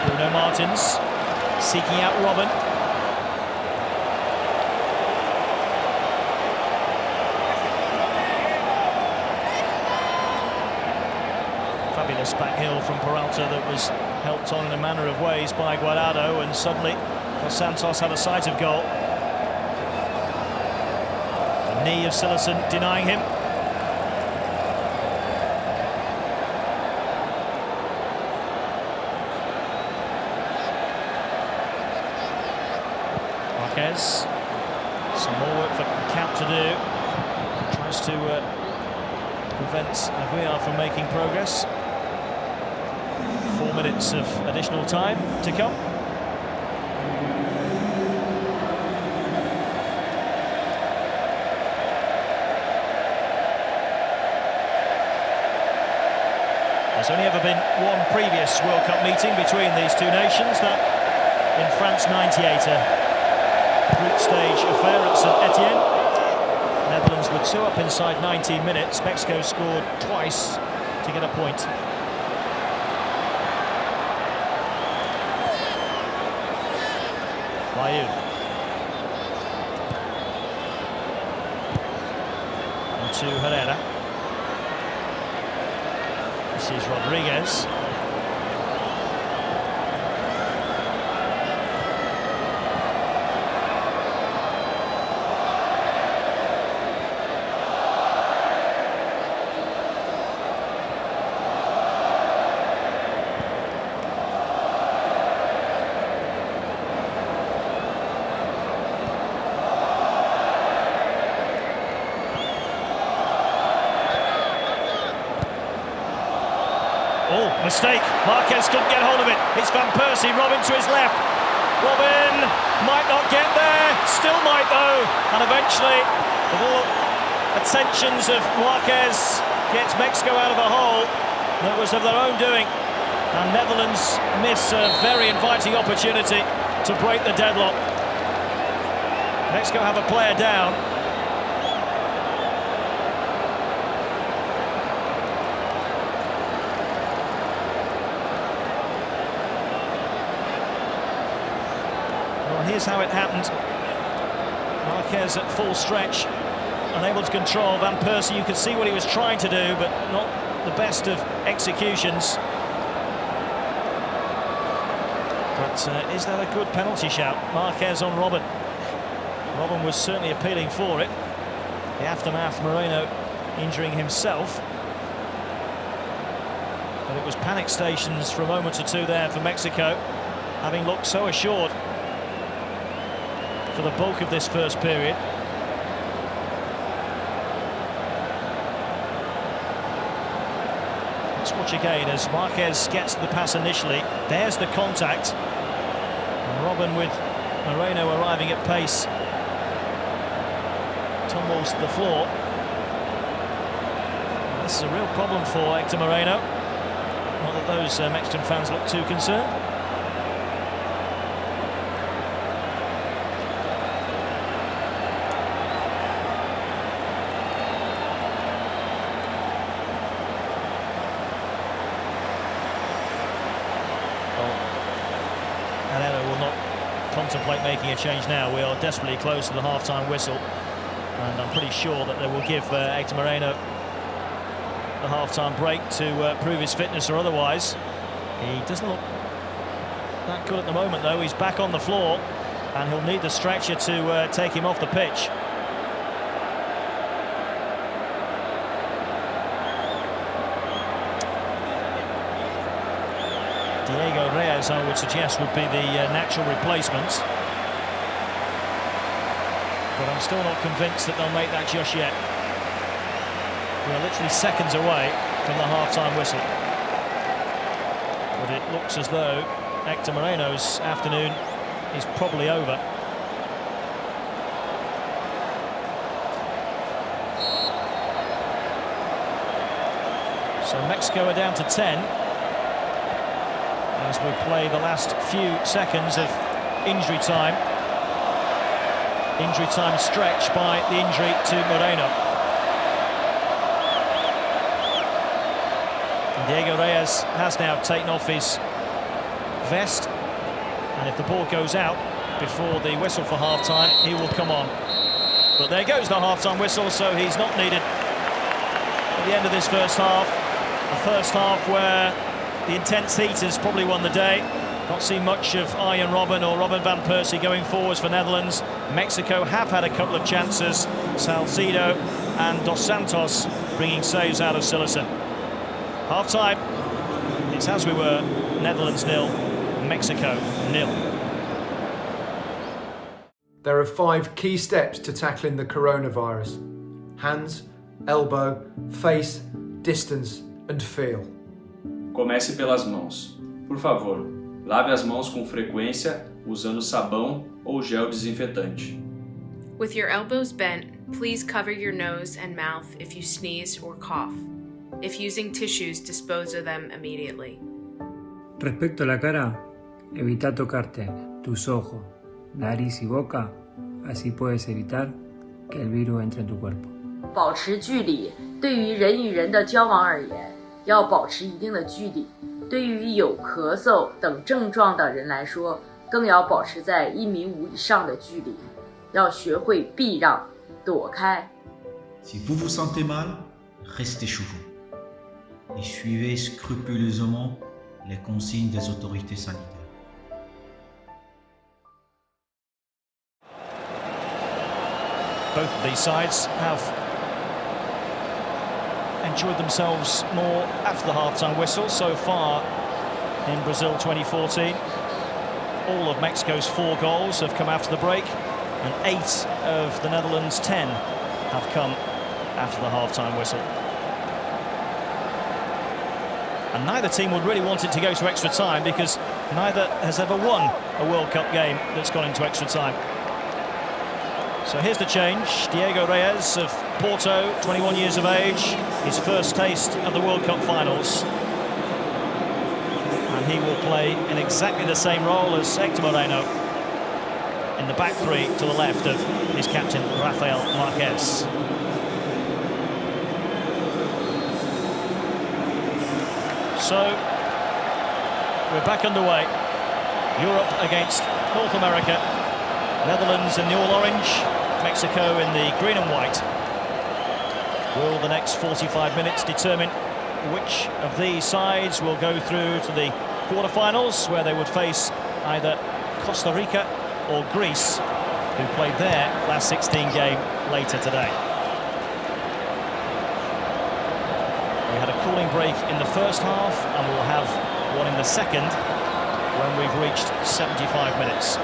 [SPEAKER 1] Bruno Martins seeking out Robin. Fabulous back heel from Peralta that was helped on in a manner of ways by Guardado, and suddenly Dos Santos had a sight of goal. The knee of Cillessen denying him. Marquez. Some more work for Count to do. Tries to prevent Aguiar from making progress. 4 minutes of additional time to come. There's only ever been one previous World Cup meeting between these two nations, that in France '98, a group stage affair at St Etienne. Netherlands were 2 up inside 19 minutes. Mexico scored twice to get a point. Bayou. On to Herrera. This is Rodriguez. Oh, mistake. Marquez couldn't get hold of it. It's Van Persie. Robin to his left. Robin might not get there. Still might, though. And eventually, with all attentions of Marquez, gets Mexico out of a hole that was of their own doing. And Netherlands miss a very inviting opportunity to break the deadlock. Mexico have a player down. Here's how it happened. Marquez at full stretch, unable to control. Van Persie, you could see what he was trying to do, but not the best of executions. But is that a good penalty shout? Marquez on Robin. Robin was certainly appealing for it. The aftermath, Moreno injuring himself. But it was panic stations for a moment or two there for Mexico, having looked so assured for the bulk of this first period. Let's watch again as Marquez gets the pass initially. There's the contact. And Robin, with Moreno arriving at pace, tumbles to the floor. This is a real problem for Hector Moreno. Not that those Mexican fans look too concerned. Contemplate making a change now. We are desperately close to the half-time whistle, and I'm pretty sure that they will give Hector Moreno the half-time break to prove his fitness or otherwise. He doesn't look that good at the moment, though. He's back on the floor, and he'll need the stretcher to take him off the pitch. Diego Reyes, I would suggest, would be the natural replacement. But I'm still not convinced that they'll make that just yet. We're literally seconds away from the half-time whistle. But it looks as though Hector Moreno's afternoon is probably over. So Mexico are down to 10. As we play the last few seconds of injury time. Injury time stretched by the injury to Moreno. And Diego Reyes has now taken off his vest, and if the ball goes out before the whistle for half-time, he will come on. But there goes the half-time whistle, so he's not needed at the end of this first half. The first half where the intense heat has probably won the day. Not seen much of Arjen Robben or Robin van Persie going forwards for Netherlands. Mexico have had a couple of chances. Salcido and Dos Santos bringing saves out of Sillerson. Half-time, it's as we were, Netherlands 0, Mexico 0.
[SPEAKER 2] There are 5 key steps to tackling the coronavirus: hands, elbow, face, distance and feel.
[SPEAKER 3] Comece pelas mãos. Por favor, lave as mãos com frequência usando sabão ou gel desinfetante.
[SPEAKER 4] With your elbows bent, please cover your nose and mouth if you sneeze or cough. If using tissues, dispose of them immediately.
[SPEAKER 5] Respecto a la cara, evita tocarte tus ojos, nariz y boca, así puedes evitar que el virus entre en tu cuerpo.
[SPEAKER 6] 保持距离，对于人与人的交往而言，要保持一定的距离。对于有咳嗽等症状的人来说，更要保持在1.5米以上的距离。要学会避让，躲开。
[SPEAKER 7] Si vous vous sentez mal, restez chez vous et suivez scrupuleusement les consignes des autorités sanitaires.
[SPEAKER 1] Both of these sides have enjoyed themselves more after the half-time whistle so far in Brazil 2014. All of Mexico's 4 goals have come after the break, and 8 of the Netherlands' 10 have come after the half-time whistle. And neither team would really want it to go to extra time, because neither has ever won a World Cup game that's gone into extra time. So here's the change. Diego Reyes of Porto, 21 years of age, his first taste of the World Cup finals. And he will play in exactly the same role as Hector Moreno, in the back 3 to the left of his captain, Rafael Marquez. So, we're back underway. Europe against North America. Netherlands in the all-orange, Mexico in the green and white. Will the next 45 minutes determine which of these sides will go through to the quarterfinals, where they would face either Costa Rica or Greece, who played their last 16 game later today. We had a cooling break in the first half, and we'll have one in the second when we've reached 75 minutes.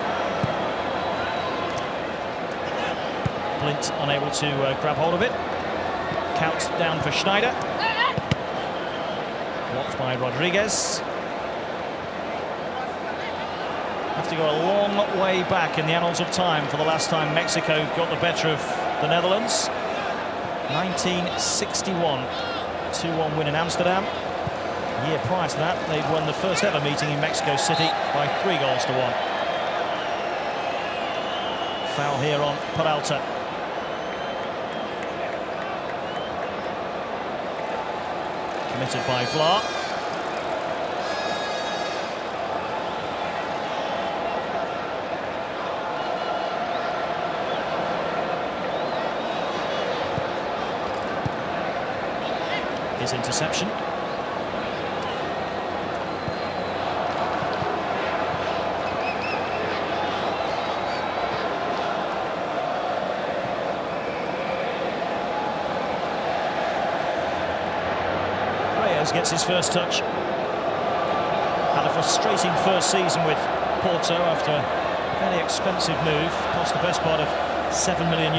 [SPEAKER 1] Blint unable to grab hold of it. Count down for Schneider. Blocked by Rodriguez. Have to go a long way back in the annals of time for the last time Mexico got the better of the Netherlands. 1961, 2-1 win in Amsterdam. A year prior to that, they'd won the first ever meeting in Mexico City by 3-1. Foul here on Peralta. Committed by Vla. His interception. Gets his first touch. Had a frustrating first season with Porto after a fairly expensive move, cost the best part of €7 million.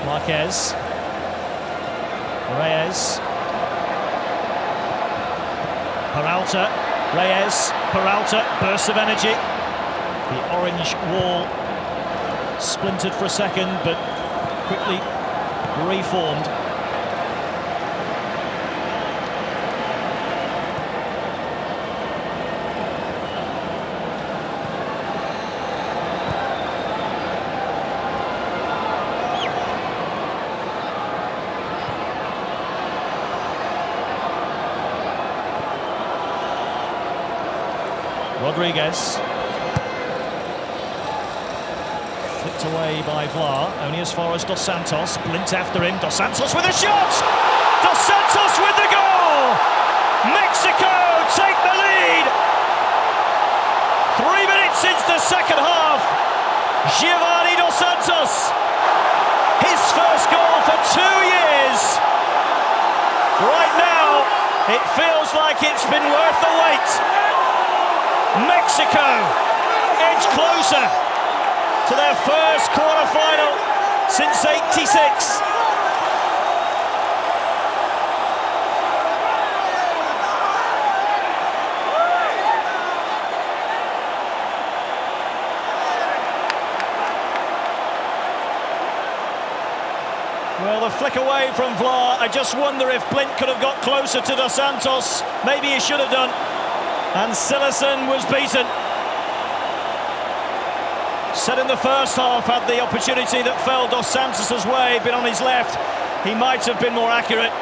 [SPEAKER 1] Marquez. Reyes. Peralta. Reyes. Peralta. Burst of energy. The orange wall splintered for a second, but quickly reformed. Rodriguez. Flicked away by Vla, only as far as Dos Santos. Blint after him. Dos Santos with a shot! Dos Santos with the goal! Mexico take the lead! 3 minutes into the second half. Giovanni Dos Santos. His first goal for 2 years. Right now, it feels like it's been worth the wait. Mexico edge closer to their first quarter-final since '86. Well, the flick away from Vla. I just wonder if Blint could have got closer to Dos Santos. Maybe he should have done. And Silerson was beaten. Said in the first half, had the opportunity that fell Dos Santos' way, been on his left, he might have been more accurate.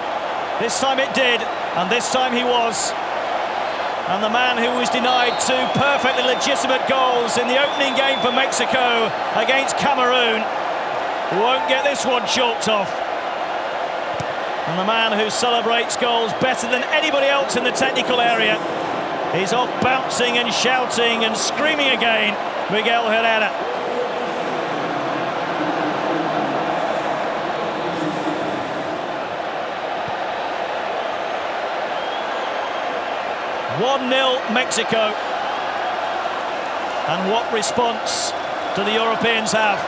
[SPEAKER 1] This time it did, and this time he was. And the man who was denied 2 perfectly legitimate goals in the opening game for Mexico against Cameroon won't get this one chalked off. And the man who celebrates goals better than anybody else in the technical area, he's off bouncing and shouting and screaming again, Miguel Herrera. (1-0) Mexico. And what response do the Europeans have?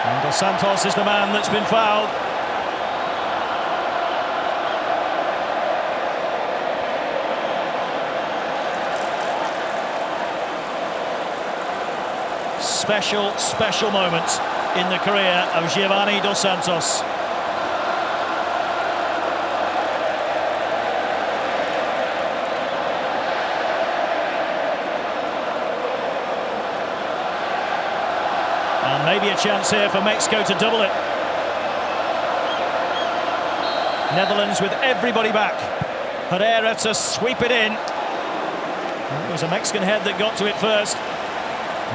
[SPEAKER 1] And Dos Santos is the man that's been fouled. Special moment in the career of Giovanni Dos Santos. And maybe a chance here for Mexico to double it. Netherlands with everybody back. Herrera to sweep it in. It was a Mexican head that got to it first.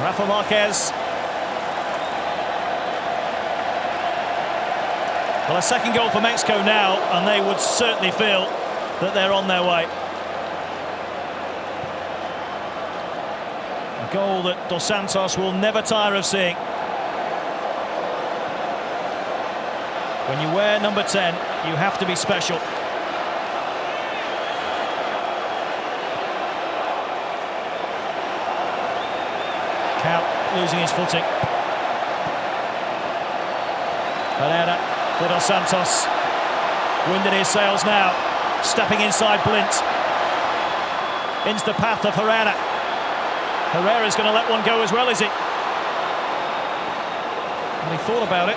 [SPEAKER 1] Rafa Marquez. Well, a second goal for Mexico now, and they would certainly feel that they're on their way. A goal that Dos Santos will never tire of seeing. When you wear number 10, you have to be special. Count losing his footing. Herrera for Dos Santos. Wind in his sails now. Stepping inside Blint. Into the path of Herrera. Herrera's going to let one go as well, is he? And he thought about it.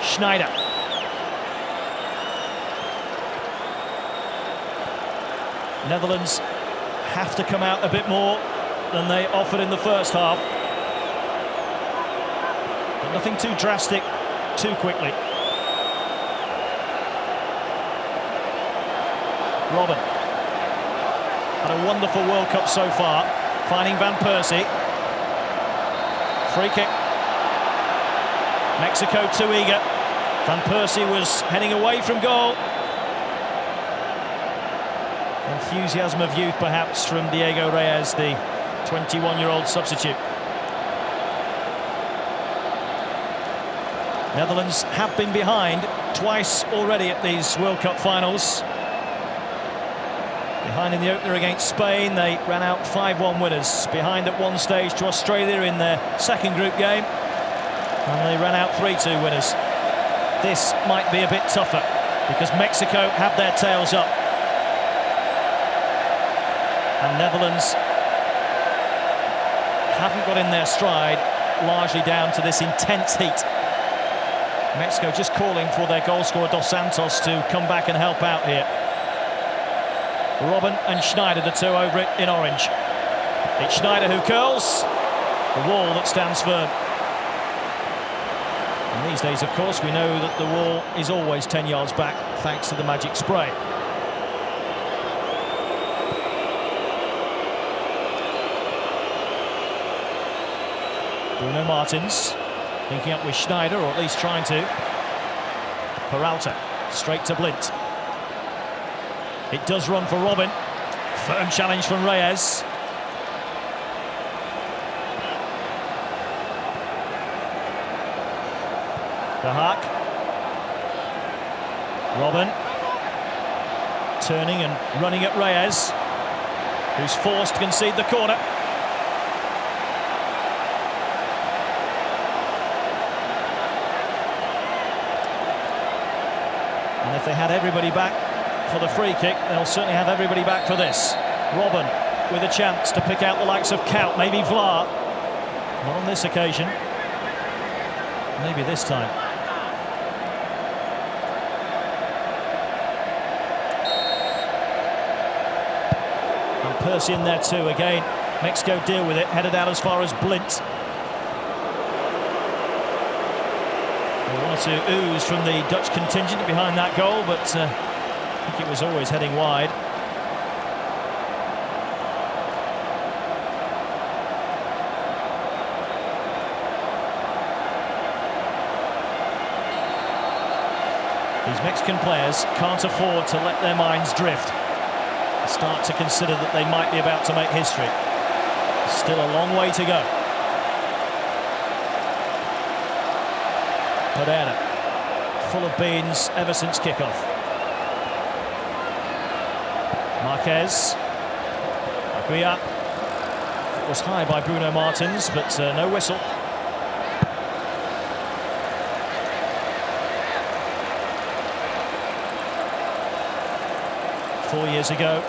[SPEAKER 1] Schneider. Netherlands have to come out a bit more than they offered in the first half. But nothing too drastic too quickly. Robben. Had a wonderful World Cup so far, finding Van Persie. Free kick. Mexico too eager. Van Persie was heading away from goal. Enthusiasm of youth perhaps from Diego Reyes, the 21-year-old substitute. Netherlands have been behind twice already at these World Cup finals. Behind in the opener against Spain, they ran out 5-1 winners. Behind at one stage to Australia in their second group game, and they ran out 3-2 winners. This might be a bit tougher because Mexico have their tails up. And Netherlands haven't got in their stride, largely down to this intense heat. Mexico just calling for their goal scorer Dos Santos to come back and help out here. Robben and Schneider, the two over it in orange. It's Schneider who curls. The wall that stands firm. And these days, of course, we know that the wall is always 10 yards back, thanks to the magic spray. Bruno Martins linking up with Schneider, or at least trying to. Peralta straight to Blint. It does run for Robben. Firm challenge from Reyes. De Haak. Robben turning and running at Reyes, who's forced to concede the corner. And if they had everybody back for the free kick, they'll certainly have everybody back for this. Robben with a chance to pick out the likes of Kaut, maybe Vlaar. Not on this occasion. Maybe this time. And Persie in there too. Again, Mexico deal with it, headed out as far as Blint. One or two oohs from the Dutch contingent behind that goal, but I think it was always heading wide. These Mexican players can't afford to let their minds drift. They start to consider that they might be about to make history. Still a long way to go. Herrera, full of beans ever since kickoff. Marquez. Aguiar. It was high by Bruno Martins, but no whistle. Four years ago,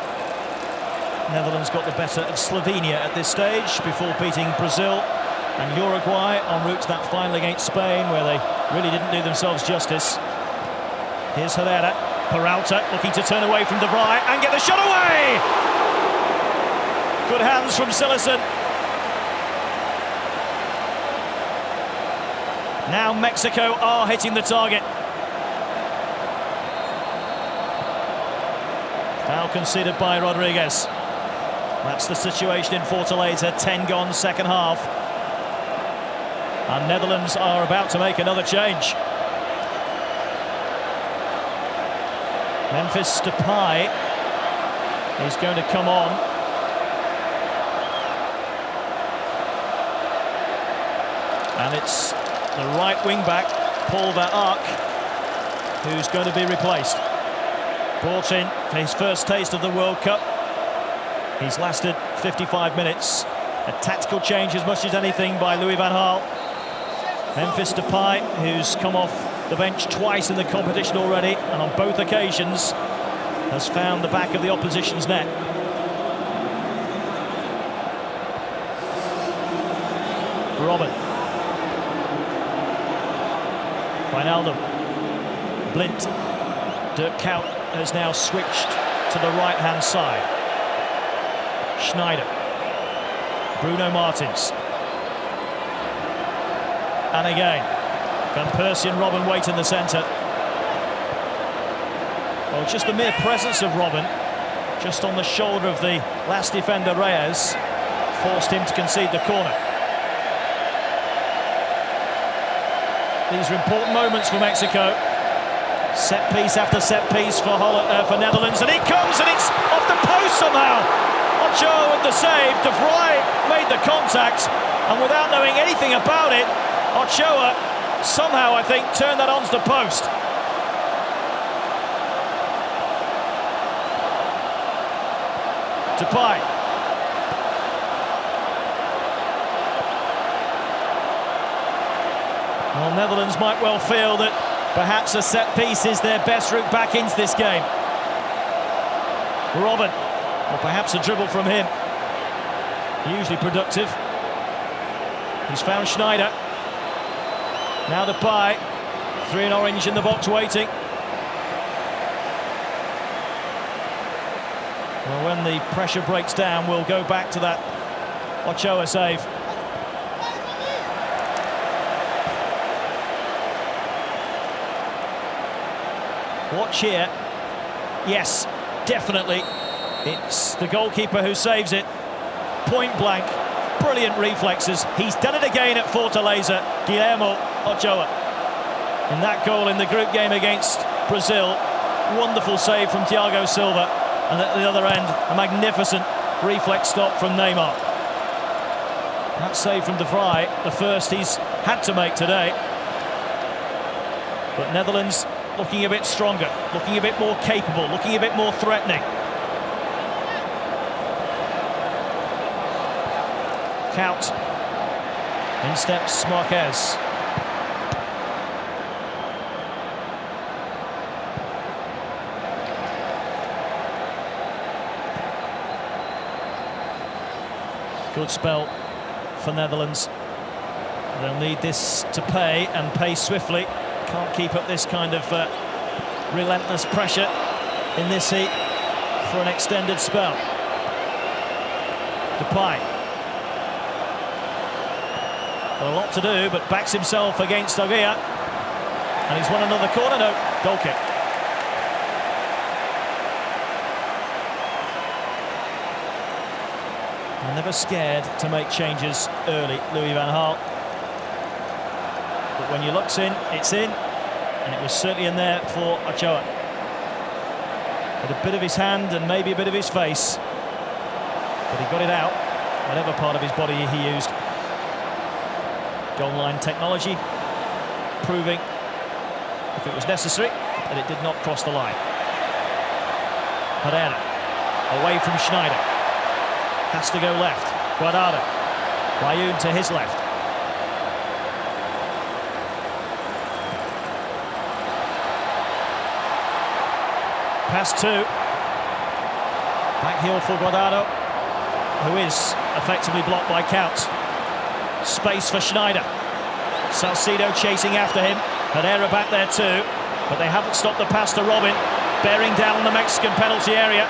[SPEAKER 1] Netherlands got the better of Slovenia at this stage before beating Brazil and Uruguay en route to that final against Spain, where they really didn't do themselves justice. Here's Herrera. Peralta looking to turn away from De Vrij and get the shot away! Good hands from Silerson. Now Mexico are hitting the target. conceded by Rodriguez. That's the situation in Fortaleza, 10 gone second half. And Netherlands are about to make another change. Memphis Depay is going to come on. And it's the right wing-back, Paul Van Ark, who's going to be replaced. Brought in for his first taste of the World Cup. He's lasted 55 minutes. A tactical change as much as anything by Louis van Gaal. Memphis Depay, who's come off the bench twice in the competition already, and on both occasions has found the back of the opposition's net. Robben. Wijnaldum. Blind. Dirk Kuyt has now switched to the right-hand side. Schneider. Bruno Martins. And again, Van Persie and Robben wait in the centre. Well, just the mere presence of Robben, just on the shoulder of the last defender, Reyes, forced him to concede the corner. These are important moments for Mexico. Set piece after set piece for Netherlands, and it comes, and it's off the post somehow. Ochoa with the save. De Vrij made the contact, and without knowing anything about it, Ochoa somehow, I think, turned that onto the post. Depay. Well, Netherlands might well feel that perhaps a set piece is their best route back into this game. Robben, or perhaps a dribble from him. Usually productive. He's found Schneider. Now Depay. 3 in orange in the box waiting. Well, when the pressure breaks down, we'll go back to that Ochoa save. Watch here. Yes, definitely. It's the goalkeeper who saves it. Point blank. Brilliant reflexes. He's done it again at Fortaleza. Guillermo Ochoa. In that goal in the group game against Brazil. Wonderful save from Thiago Silva. And at the other end, a magnificent reflex stop from Neymar. That save from De Vrij, the first he's had to make today. But Netherlands looking a bit stronger, looking a bit more capable, looking a bit more threatening. Kuyt. In steps Marquez. Good spell for Netherlands. They'll need this to pay, and pay swiftly. Can't keep up this kind of relentless pressure in this heat for an extended spell. Depay. Got a lot to do, but backs himself against Ogia. And he's won another corner. No, goal kick. Never scared to make changes early, Louis van Gaal. But when your luck's in, it's in. And it was certainly in there for Ochoa. With a bit of his hand and maybe a bit of his face. But he got it out, whatever part of his body he used. Goal line technology, proving, if it was necessary, that it did not cross the line. Herrera, away from Schneider. Has to go left. Guardado. Bayun to his left. Pass 2. Back heel for Guardado, who is effectively blocked by Kuyt. Space for Schneider. Salcido chasing after him. Herrera back there too, but they haven't stopped the pass to Robben. Bearing down on the Mexican penalty area.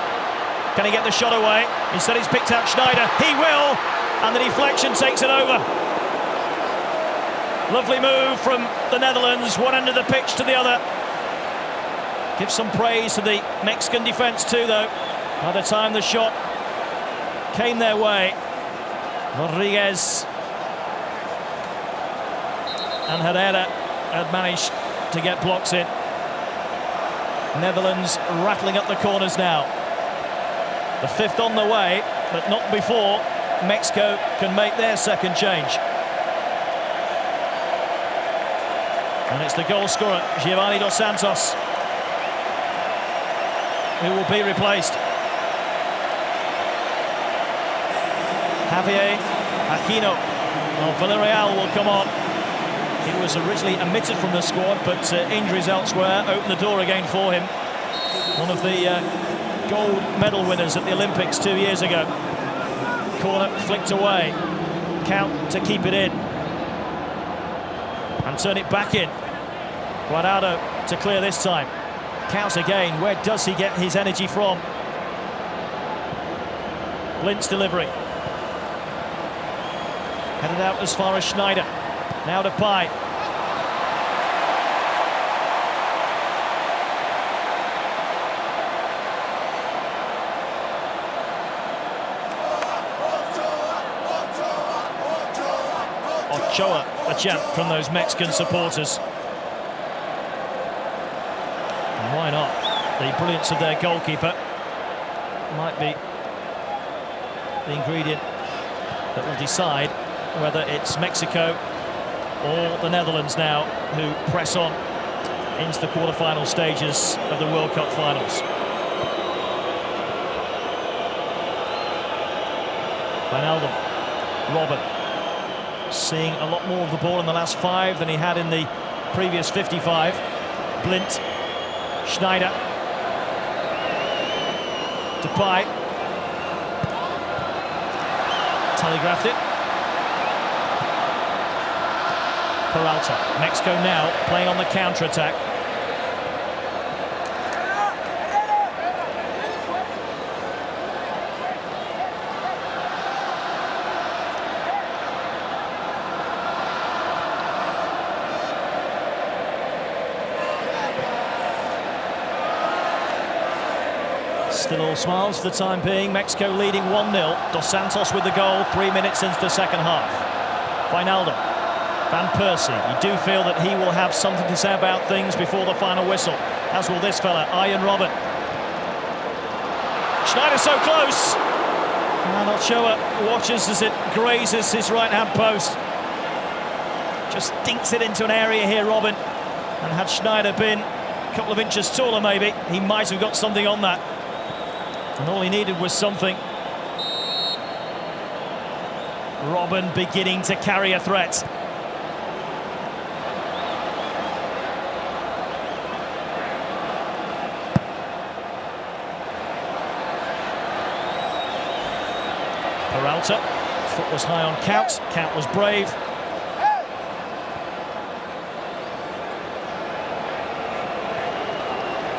[SPEAKER 1] Can he get the shot away? Instead he's picked out Schneider. He will! And the deflection takes it over. Lovely move from the Netherlands. One end of the pitch to the other. Give some praise to the Mexican defence too, though. By the time the shot came their way, Rodriguez and Herrera had managed to get blocks in. Netherlands rattling up the corners now. The fifth on the way, but not before Mexico can make their second change. And it's the goal scorer, Giovanni Dos Santos, who will be replaced. Javier Aquino of Villarreal will come on. He was originally omitted from the squad, but injuries elsewhere opened the door again for him. One of the gold medal winners at the Olympics 2 years ago. Corner flicked away. Count to keep it in. And turn it back in. Guardado to clear this time. Counts again. Where does he get his energy from? Blint's delivery. Headed out as far as Schneider. Now to Pai. Ochoa, a chant from those Mexican supporters. And why not? The brilliance of their goalkeeper might be the ingredient that will decide whether it's Mexico or the Netherlands now who press on into the quarter-final stages of the World Cup finals. Wijnaldum, Robben, seeing a lot more of the ball in the last 5 than he had in the previous 55. Blint, Schneider, Depay, telegraphed it. Peralta. Mexico now playing on the counter-attack. Still all smiles for the time being. Mexico leading 1-0. Dos Santos with the goal 3 minutes into the second half. Wijnaldum. Van Persie, you do feel that he will have something to say about things before the final whistle, as will this fella, Arjen Robben. Schneider so close! And Ochoa watches as it grazes his right-hand post. Just dinks it into an area here, Robben. And had Schneider been a couple of inches taller maybe, he might have got something on that. And all he needed was something. Robben beginning to carry a threat. Peralta, foot was high on Count. Count was brave.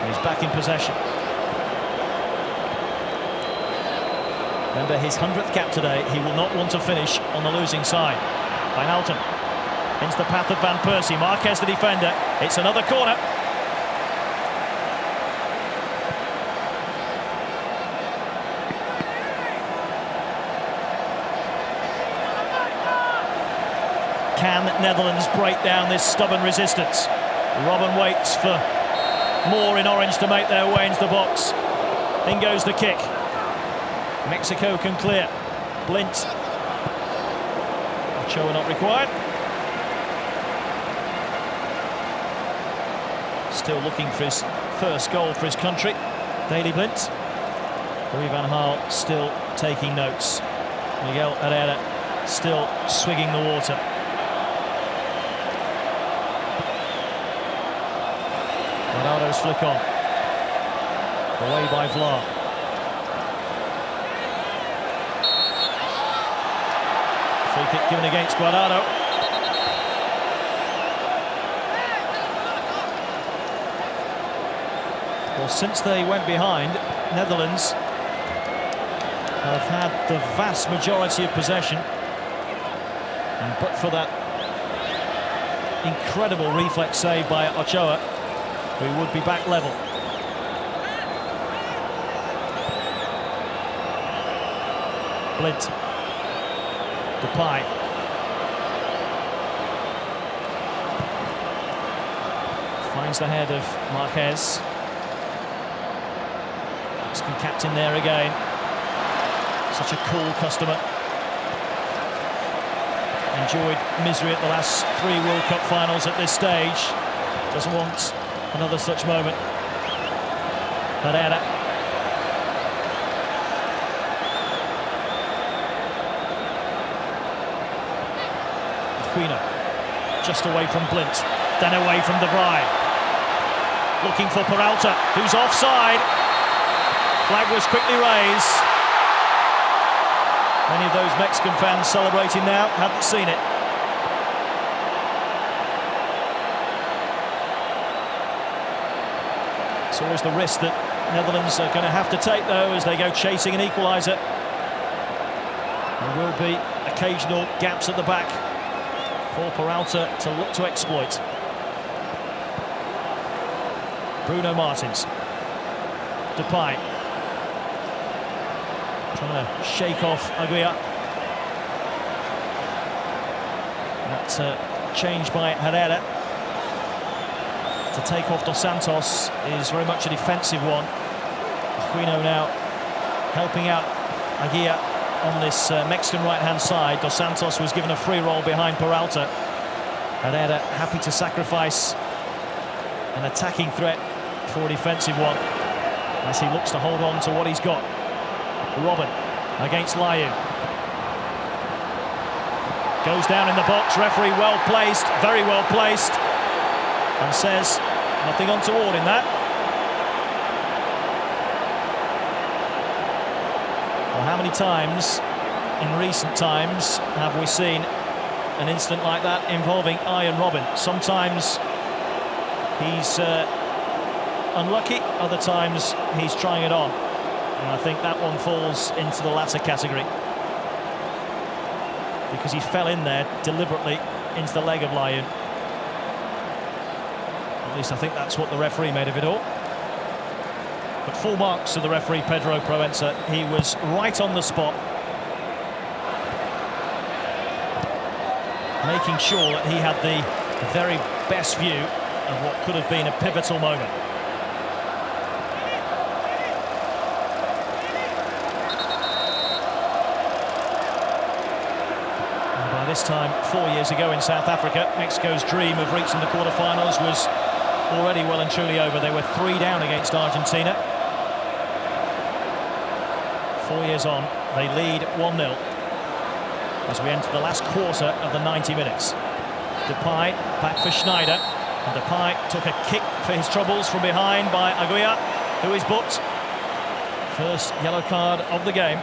[SPEAKER 1] He's back in possession. Remember, his 100th cap today. He will not want to finish on the losing side. Wijnaldum into the path of Van Persie. Marquez the defender. It's another corner. Can Netherlands break down this stubborn resistance? Robben waits for more in orange to make their way into the box. In goes the kick. Mexico can clear. Blint. Ochoa not required. Still looking for his first goal for his country. Daley Blint. Louis van Gaal still taking notes. Miguel Herrera still swigging the water. Guardado's flick on. Away by Vlar. Free kick given against Guardado. Well, since they went behind, Netherlands have had the vast majority of possession. And but for that incredible reflex save by Ochoa, we would be back level. Blint. Depay. Finds the head of Marquez. Mexican captain there again. Such a cool customer. Enjoyed misery at the last 3 World Cup finals at this stage. Doesn't want another such moment. Herrera. Aquino. Just away from Blint. Then away from De Vrij. Looking for Peralta, who's offside. Flag was quickly raised. Many of those Mexican fans celebrating now hadn't seen it. It's always the risk that Netherlands are going to have to take, though, as they go chasing an equaliser. There will be occasional gaps at the back for Peralta to look to exploit. Bruno Martins. Depay. Trying to shake off Aguirre. That change by Herrera to take off Dos Santos is very much a defensive one. Aquino now helping out Aguirre on this Mexican right-hand side. Dos Santos was given a free roll behind Peralta. Herrera happy to sacrifice an attacking threat for a defensive one as he looks to hold on to what he's got. Robin against Layu. Goes down in the box, referee well placed, very well placed, and says nothing untoward in that. Well, how many times in recent times have we seen an incident like that involving Arjen Robben? Sometimes he's unlucky, other times he's trying it on. And I think that one falls into the latter category, because he fell in there deliberately into the leg of Layu. At least I think that's what the referee made of it all. But full marks to the referee, Pedro Proença. He was right on the spot, making sure that he had the very best view of what could have been a pivotal moment. This time 4 years ago in South Africa, Mexico's dream of reaching the quarterfinals was already well and truly over. They were 3 down against Argentina. 4 years on, they lead 1-0 as we enter the last quarter of the 90 minutes. Depay back for Schneider, and Depay took a kick for his troubles from behind by Aguirre, who is booked. First yellow card of the game.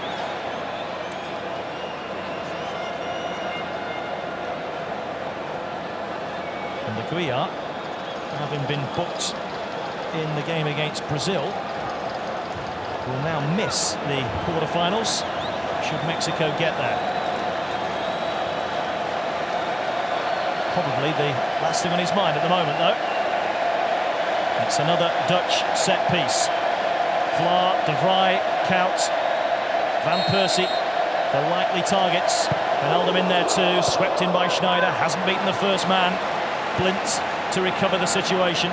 [SPEAKER 1] Aguirre, having been booked in the game against Brazil, will now miss the quarterfinals should Mexico get there. Probably the last thing on his mind at the moment, though. It's another Dutch set piece. Vlaar, De Vrij, Kout, Van Persie, the likely targets. Wijnaldum in there too, swept in by Schneider, hasn't beaten the first man. Blint to recover the situation.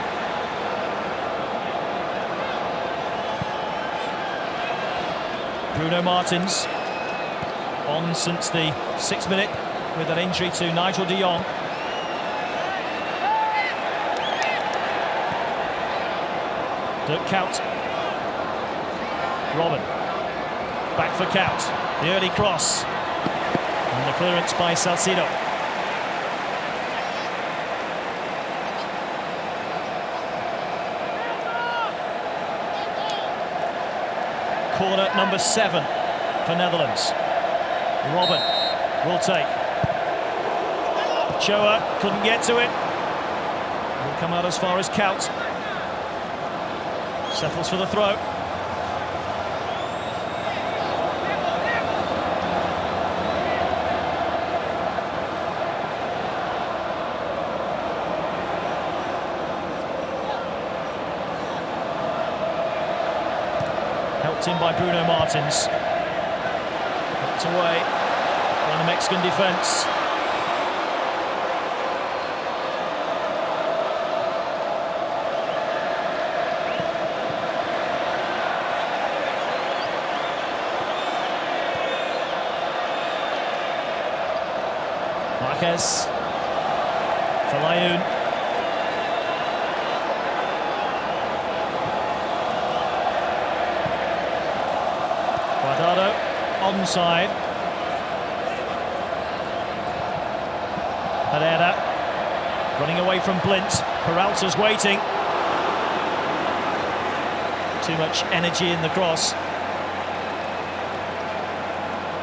[SPEAKER 1] Bruno Martins on since the 6th minute with an injury to Nigel de Jong. Dirk Kout. Robin. Back for Kout. The early cross. And the clearance by Salcido. Corner number 7 for Netherlands. Robin will take. Choa couldn't get to it. Will come out as far as Kout. Settles for the throw. Helped in by Bruno Martins. But Kept away by the Mexican defence. Marquez for Layun. Guardado onside. Herrera running away from Blint. Peralta's waiting. Too much energy in the cross.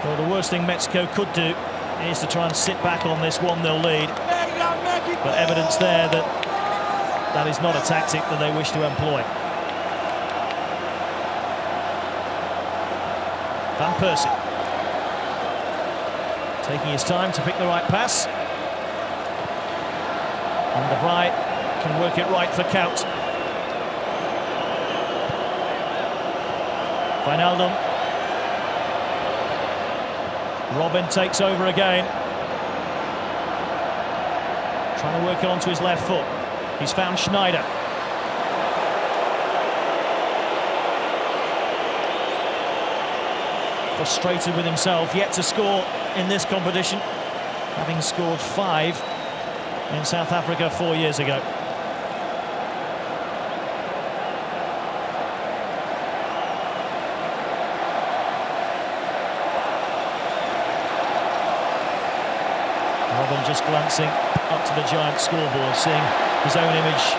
[SPEAKER 1] Well, the worst thing Mexico could do is to try and sit back on this 1-0 lead. But evidence there that that is not a tactic that they wish to employ. Van Persie taking his time to pick the right pass. And the right can work it right for Kout. Wijnaldum. Robin takes over again. Trying to work it onto his left foot. He's found Schneider. Frustrated with himself, yet to score in this competition, having scored 5 in South Africa 4 years ago. Robin just glancing up to the giant scoreboard, seeing his own image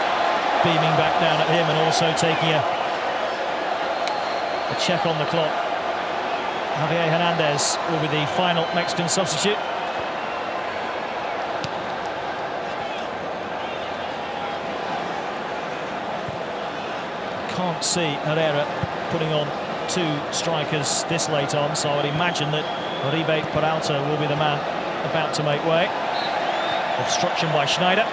[SPEAKER 1] beaming back down at him, and also taking a check on the clock. Javier Hernandez will be the final Mexican substitute. Can't see Herrera putting on 2 strikers this late on, so I would imagine that Oribe Peralta will be the man about to make way. Obstruction by Schneider.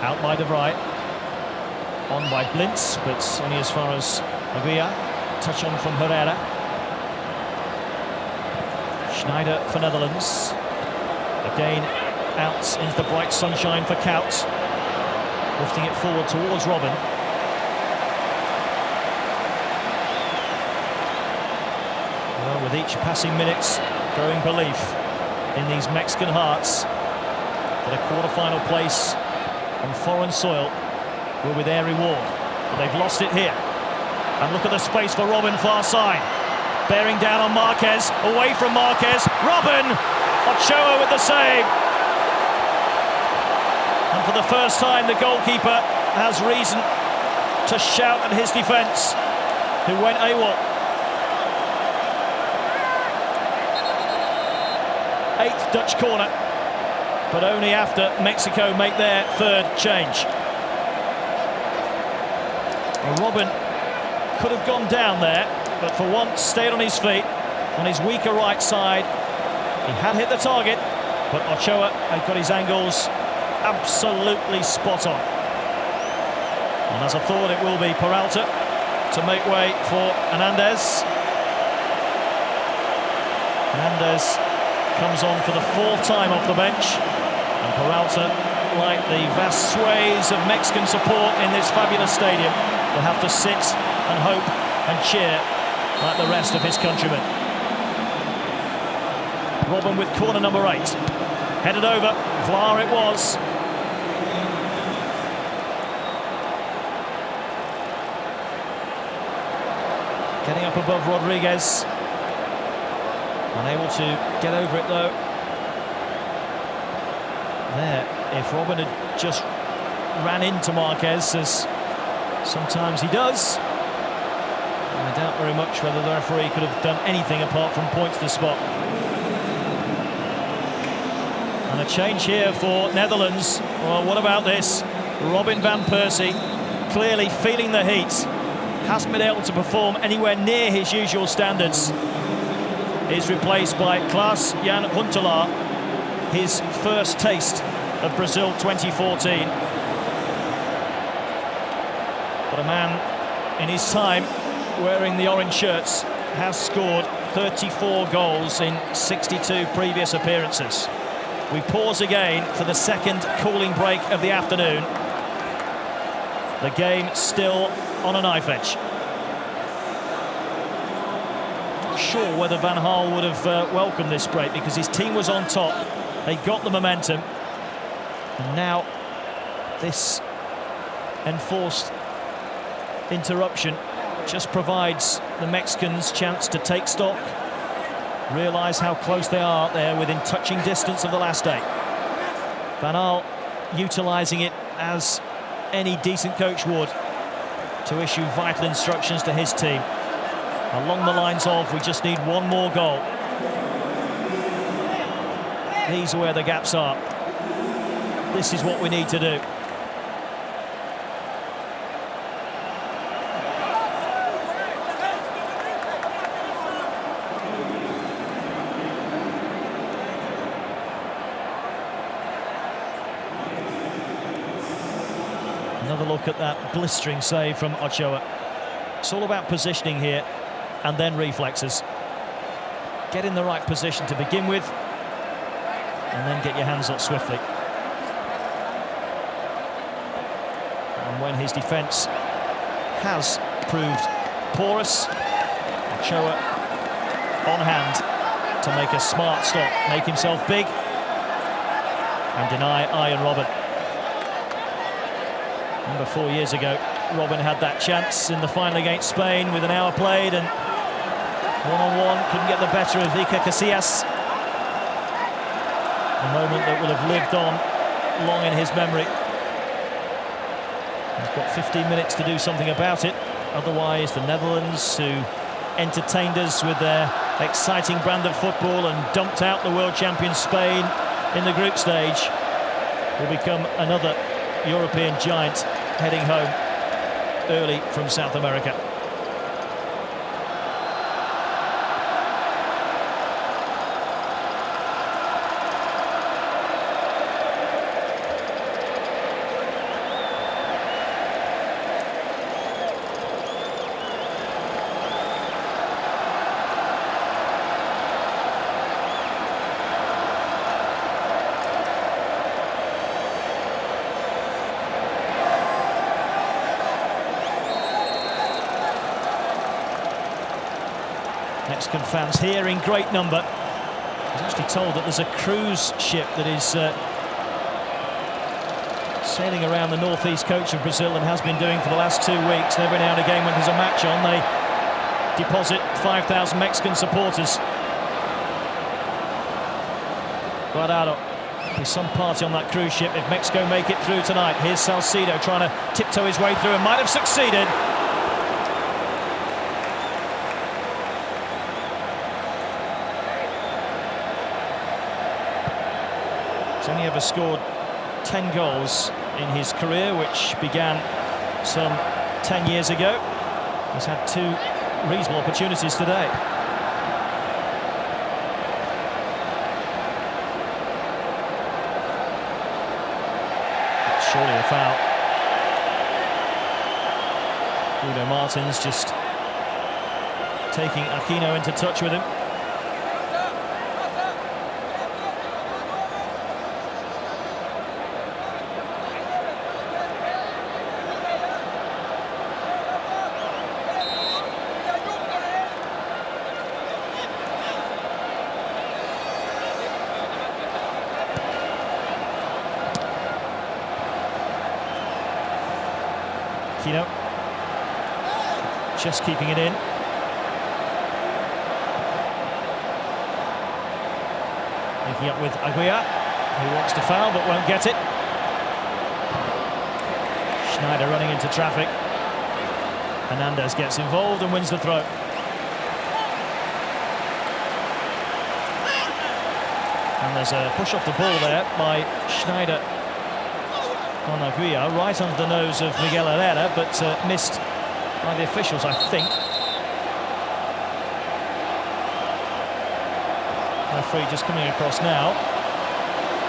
[SPEAKER 1] Out by De Vrij. On by Blintz, but only as far as Aguirre. Touch on from Herrera. Schneider for Netherlands. Again out into the bright sunshine for Kout. Lifting it forward towards Robin. Well, with each passing minute, growing belief in these Mexican hearts that a quarter-final place on foreign soil will be their reward. But they've lost it here. And look at the space for Robin, far side. Bearing down on Marquez, away from Marquez. Robin! Ochoa with the save. And for the first time, the goalkeeper has reason to shout at his defence, who went AWOL. 8th Dutch corner, but only after Mexico make their 3rd change. Well, Robin could have gone down there, but for once stayed on his feet on his weaker right side. He had hit the target, but Ochoa had got his angles absolutely spot on. And as I thought, it will be Peralta to make way for Hernandez. Hernandez comes on for the 4th time off the bench, and Peralta, like the vast swathes of Mexican support in this fabulous stadium, will have to sit and hope and cheer like the rest of his countrymen. Robin with corner number 8. Headed over, Vlaar it was. Getting up above Rodriguez. Unable to get over it though. There, if Robin had just ran into Marquez, as sometimes he does, I doubt very much whether the referee could have done anything apart from point to the spot. And a change here for Netherlands. Well, what about this? Robin van Persie clearly feeling the heat hasn't been able to perform anywhere near his usual standards. He's replaced by Klaas-Jan Huntelaar, his first taste of Brazil 2014. But a man in his time wearing the orange shirts has scored 34 goals in 62 previous appearances. We pause again for the second cooling break of the afternoon. The game still on a knife edge. Not sure whether Van Gaal would have welcomed this break, because his team was on top. They got the momentum. And now this enforced interruption just provides the Mexicans chance to take stock, realise how close they are there within touching distance of the last eight. Van Gaal utilising it as any decent coach would, to issue vital instructions to his team along the lines of, we just need one more goal. These are where the gaps are. This is what we need to do. Another look at that blistering save from Ochoa. It's all about positioning here and then reflexes. Get in the right position to begin with and then get your hands up swiftly. And when his defence has proved porous, Ochoa on hand to make a smart stop, make himself big and deny Arjen Robben. Remember 4 years ago, Robben had that chance in the final against Spain with an hour played, and one-on-one couldn't get the better of Iker Casillas. A moment that will have lived on long in his memory. He's got 15 minutes to do something about it. Otherwise, the Netherlands, who entertained us with their exciting brand of football and dumped out the world champion Spain in the group stage, will become another European giant heading home early from South America. Mexican fans here in great number. I was actually told that there's a cruise ship that is sailing around the northeast coast of Brazil and has been doing for the last 2 weeks. And every now and again, when there's a match on, they deposit 5,000 Mexican supporters. Guardado, there's some party on that cruise ship if Mexico make it through tonight. Here's Salcido trying to tiptoe his way through and might have succeeded. He's only ever scored 10 goals in his career, which began some 10 years ago. He's had 2 reasonable opportunities today. That's surely a foul. Bruno Martins just taking Aquino into touch with him. Aquino just keeping it in. Linking up with Aguirre, who wants to foul but won't get it. Schneider running into traffic. Hernandez gets involved and wins the throw. And there's a push off the ball there by Schneider on Aguirre, right under the nose of Miguel Herrera, but missed by the officials, I think. Referee just coming across now.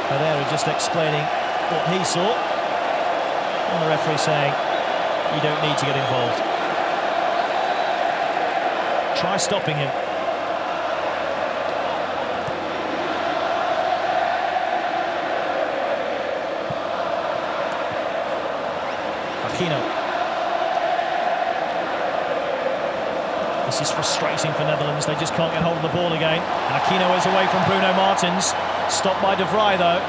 [SPEAKER 1] Herrera just explaining what he saw. And the referee saying, you don't need to get involved. Try stopping him. Aquino. This is frustrating for Netherlands. They just can't get hold of the ball again. And Aquino is away from Bruno Martins. Stopped by De Vrij, though.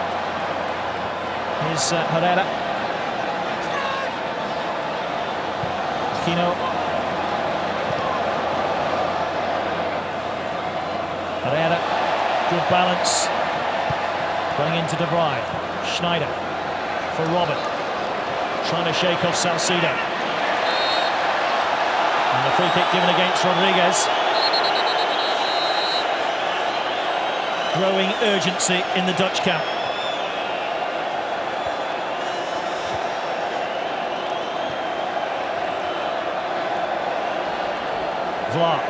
[SPEAKER 1] Here's Herrera. Aquino. Herrera. Good balance. Running into De Vrij. Schneider for Robert. Trying to shake off Salcido. And the free kick given against Rodriguez. Growing urgency in the Dutch camp. Vlaar.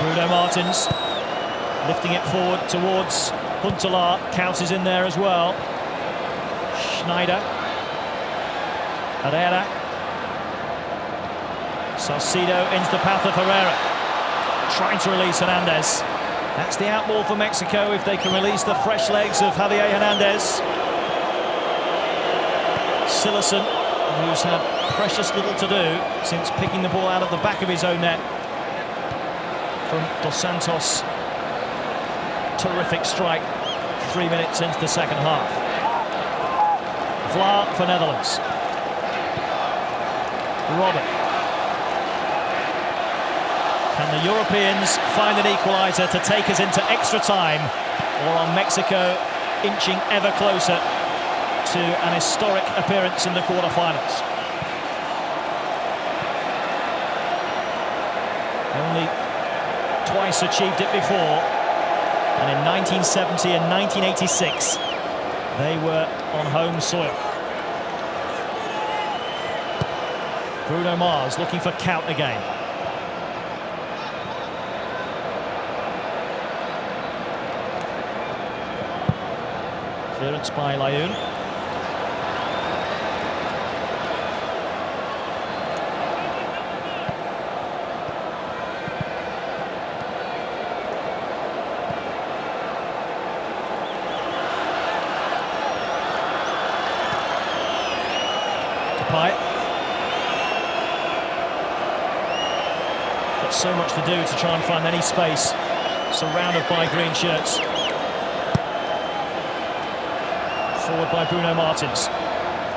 [SPEAKER 1] Bruno Martins lifting it forward towards Huntelaar. Counts is in there as well. Schneider. Herrera. Salcido into the path of Herrera. Trying to release Hernandez. That's the outball for Mexico if they can release the fresh legs of Javier Hernandez. Silerson, who's had precious little to do since picking the ball out of the back of his own net from Dos Santos. Terrific strike 3 minutes into the second half. Vlaar for Netherlands. Robert. Can the Europeans find an equaliser to take us into extra time, or are Mexico inching ever closer to an historic appearance in the quarter-finals? Only twice achieved it before, and in 1970 and 1986 they were on home soil. Bruno Mars looking for Count again. Clearance by Layun. Got so much to do to try and find any space, surrounded by green shirts. Forward by Bruno Martins.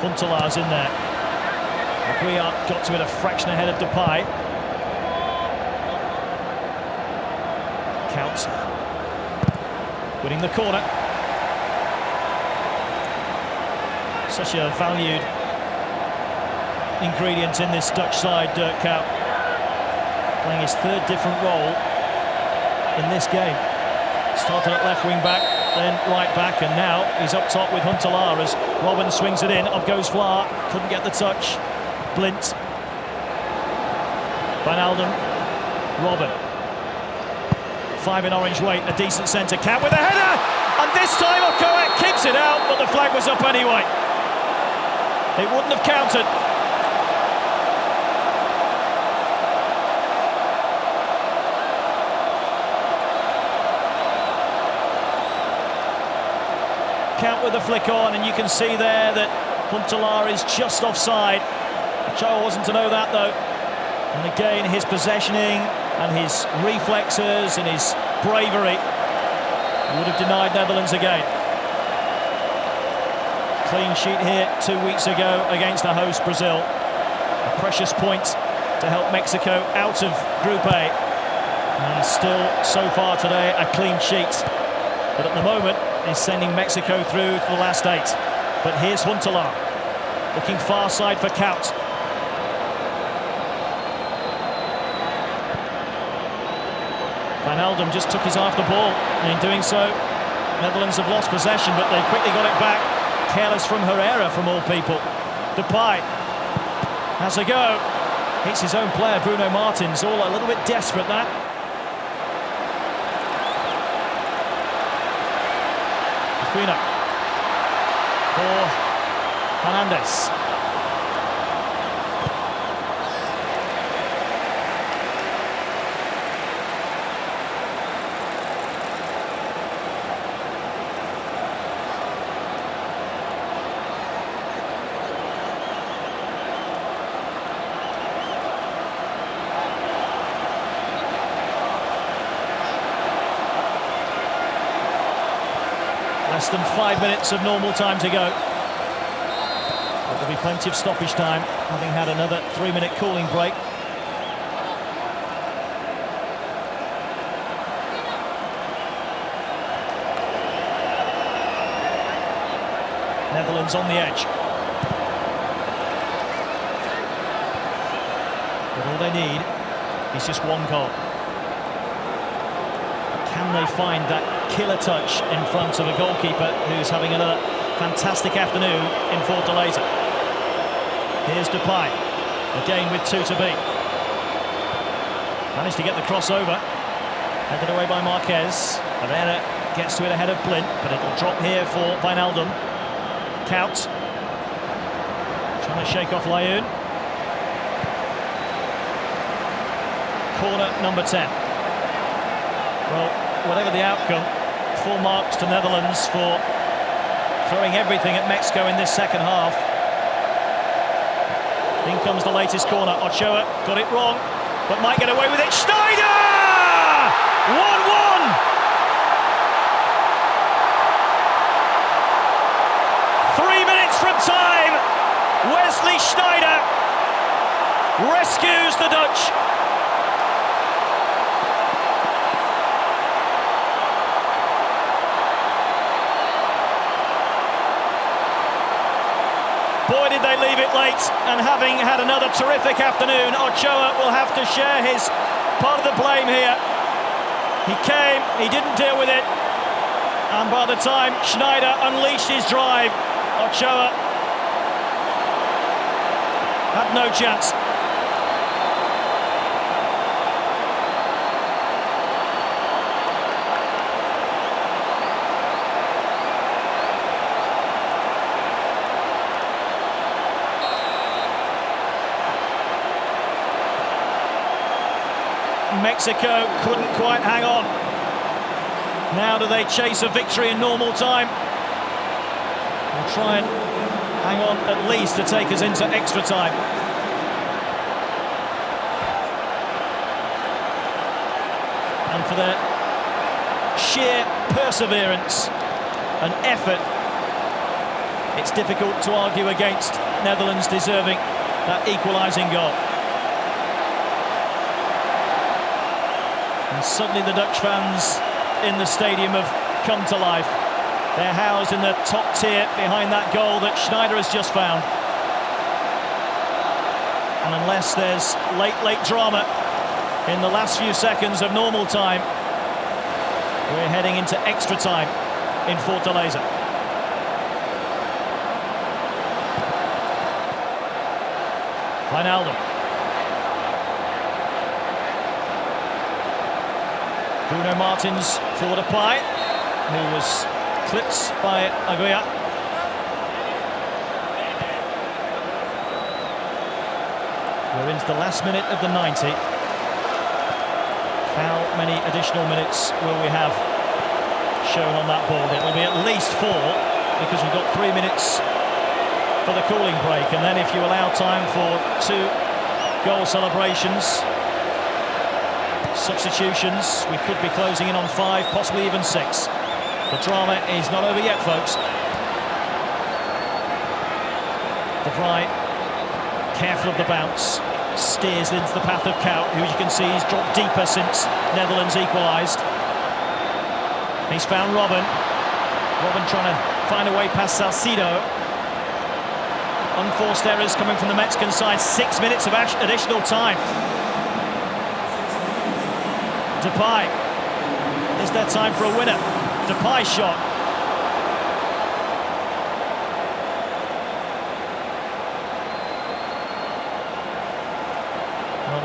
[SPEAKER 1] Huntelaar's in there. Aguiar got to it a fraction ahead of Depay. Count winning the corner. Such a valued ingredient in this Dutch side, Dirk Kuyt, playing his third different role in this game. Started at left wing back, then right back, and now he's up top with Huntelaar as Robin swings it in. Up goes Vlaar, couldn't get the touch. Blint. Wijnaldum. Robin. 5 in orange weight, a decent centre. Count with a header! And this time Okoek keeps it out, but the flag was up anyway. It wouldn't have counted. Count with the flick on, and you can see there that Huntelaar is just offside. Joe wasn't to know that, though. And again, his possessioning and his reflexes and his bravery would have denied Netherlands again. Clean sheet here 2 weeks ago against the host Brazil. A precious point to help Mexico out of Group A. And still, so far today, a clean sheet. But at the moment, is sending Mexico through to the last 8. But here's Huntelaar, looking far side for Count. Wijnaldum just took his eye off the ball, and in doing so, Netherlands have lost possession, but they've quickly got it back. Careless from Herrera, from all people. Depay has a go. Hits his own player, Bruno Martins, all a little bit desperate, that. Aquino for Hernandez. Less than 5 minutes of normal time to go. But there'll be plenty of stoppage time, having had another 3-minute cooling break. Netherlands on the edge. But all they need is just one goal. Can they find that killer touch in front of a goalkeeper who's having another fantastic afternoon in Fortaleza? Here's Depay, again with 2 to beat. Managed to get the crossover, headed away by Marquez. Herrera gets to it ahead of Blind, but it'll drop here for Wijnaldum. Count, trying to shake off Layun. Corner number 10. Well, whatever the outcome, full marks to Netherlands for throwing everything at Mexico in this second half. In comes the latest corner. Ochoa got it wrong, but might get away with it. Schneider! 1-1! 3 minutes from time. Wesley Schneider rescues the Dutch. Boy, did they leave it late, and having had another terrific afternoon, Ochoa will have to share his part of the blame here. He came, he didn't deal with it, and by the time Schneider unleashed his drive, Ochoa had no chance. Mexico couldn't quite hang on. Now do they chase a victory in normal time? We'll try and hang on at least to take us into extra time. And for their sheer perseverance and effort, it's difficult to argue against Netherlands deserving that equalising goal. And suddenly the Dutch fans in the stadium have come to life. They're housed in the top tier behind that goal that Schneider has just found. And unless there's late drama in the last few seconds of normal time, we're heading into extra time in Fortaleza. Wijnaldum. Bruno Martins for Depay, who was clipped by Aguirre. We're into the last minute of the 90. How many additional minutes will we have shown on that board? It will be at least 4, because we've got 3 minutes for the cooling break, and then if you allow time for 2 goal celebrations, substitutions, we could be closing in on 5, possibly even 6. The drama is not over yet, folks. De Vrij, careful of the bounce, steers into the path of Kout, who, as you can see, has dropped deeper since Netherlands equalised. He's found Robben. Robben trying to find a way past Salcido. Unforced errors coming from the Mexican side. 6 minutes of additional time. Depay. Is there time for a winner? Depay shot.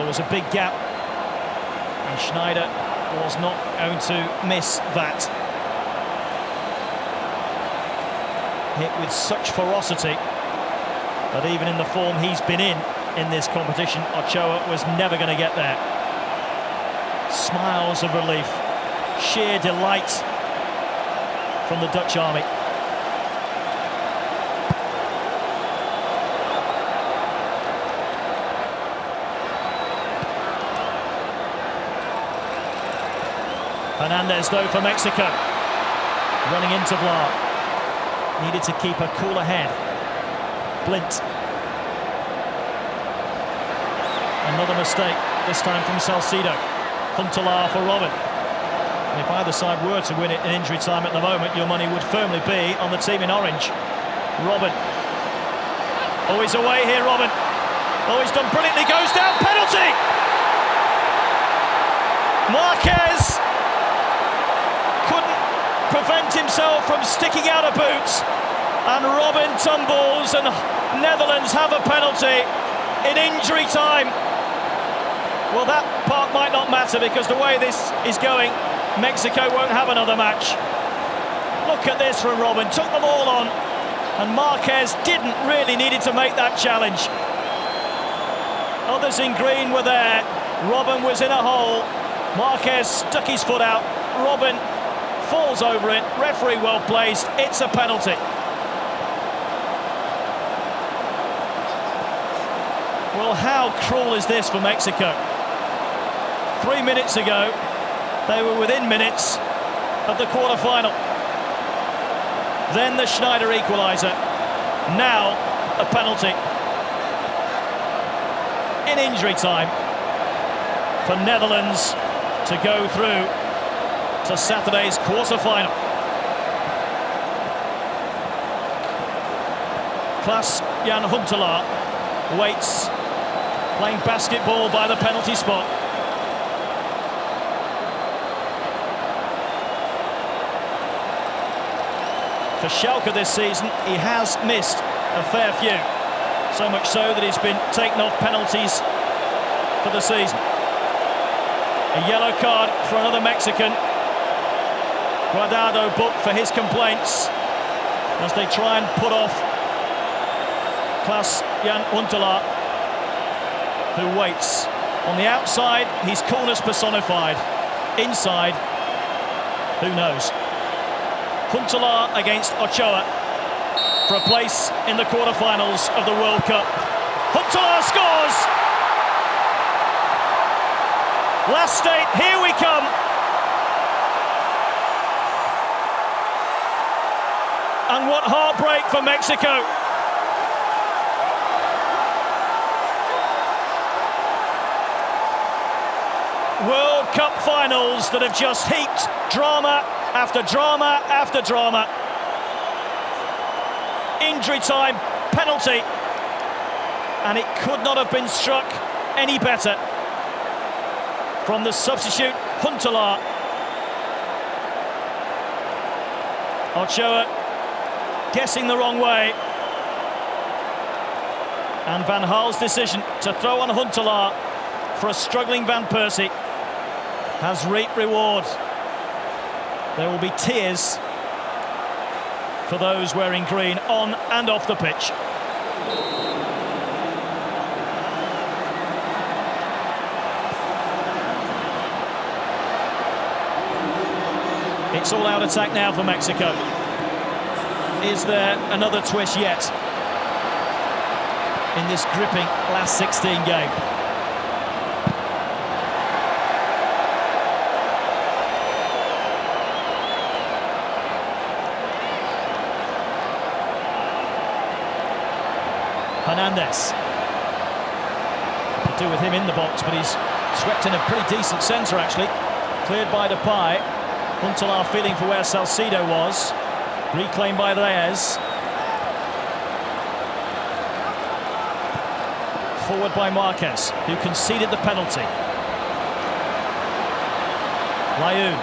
[SPEAKER 1] There was a big gap, and Schneider was not going to miss that. Hit with such ferocity that even in the form he's been in this competition, Ochoa was never going to get there. Smiles of relief, sheer delight from the Dutch army. Hernandez, though, for Mexico. Running into Vlar. Needed to keep a cooler head. Blint. Another mistake, this time from Salcido. Huntelaar for Robin. And if either side were to win it in injury time at the moment, your money would firmly be on the team in orange. Robin. Oh, he's away here, Robin. Oh, he's done brilliantly, goes down, penalty! Marquez couldn't prevent himself from sticking out a boot, and Robin tumbles, and Netherlands have a penalty in injury time. Well, that part might not matter, because the way this is going, Mexico won't have another match. Look at this from Robin, took them all on, and Marquez didn't really need to make that challenge. Others in green were there. Robin was in a hole. Marquez stuck his foot out. Robin falls over it. Referee well placed. It's a penalty. Well, how cruel is this for Mexico? 3 minutes ago, they were within minutes of the quarter-final. Then the Schneider equaliser. Now a penalty in injury time for Netherlands to go through to Saturday's quarter-final. Klaas-Jan Huntelaar waits, playing basketball by the penalty spot. For Schalke this season, he has missed a fair few. So much so that he's been taken off penalties for the season. A yellow card for another Mexican. Guardado booked for his complaints as they try and put off Klaas-Jan Huntelaar, who waits. On the outside, he's coolness personified. Inside, who knows? Huntelaar against Ochoa for a place in the quarterfinals of the World Cup. Huntelaar scores! Last state, here we come. And what heartbreak for Mexico. World Cup finals that have just heaped drama after drama after drama. Injury time, penalty, and it could not have been struck any better from the substitute Huntelaar. Ochoa guessing the wrong way, and Van Gaal's decision to throw on Huntelaar for a struggling Van Persie has reaped reward. There will be tears for those wearing green on and off the pitch. It's all out attack now for Mexico. Is there another twist yet in this gripping last 16 game? Hernandez. Could do with him in the box, but he's swept in a pretty decent centre, actually. Cleared by Depay. Huntelaar feeling for where Salcido was. Reclaimed by Reyes. Forward by Marquez, who conceded the penalty. Layun.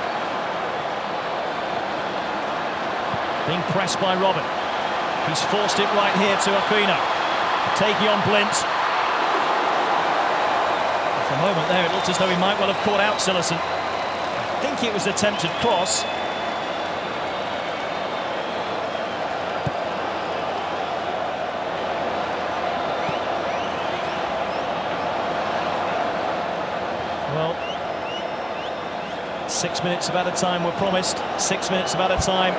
[SPEAKER 1] Being pressed by Robin. He's forced it right here to Aquino. Taking on Blint. From moment there, it looked as though he might well have caught out Cillessen. I think it was an attempted cross. Well, 6 minutes of added time were promised. 6 minutes of added time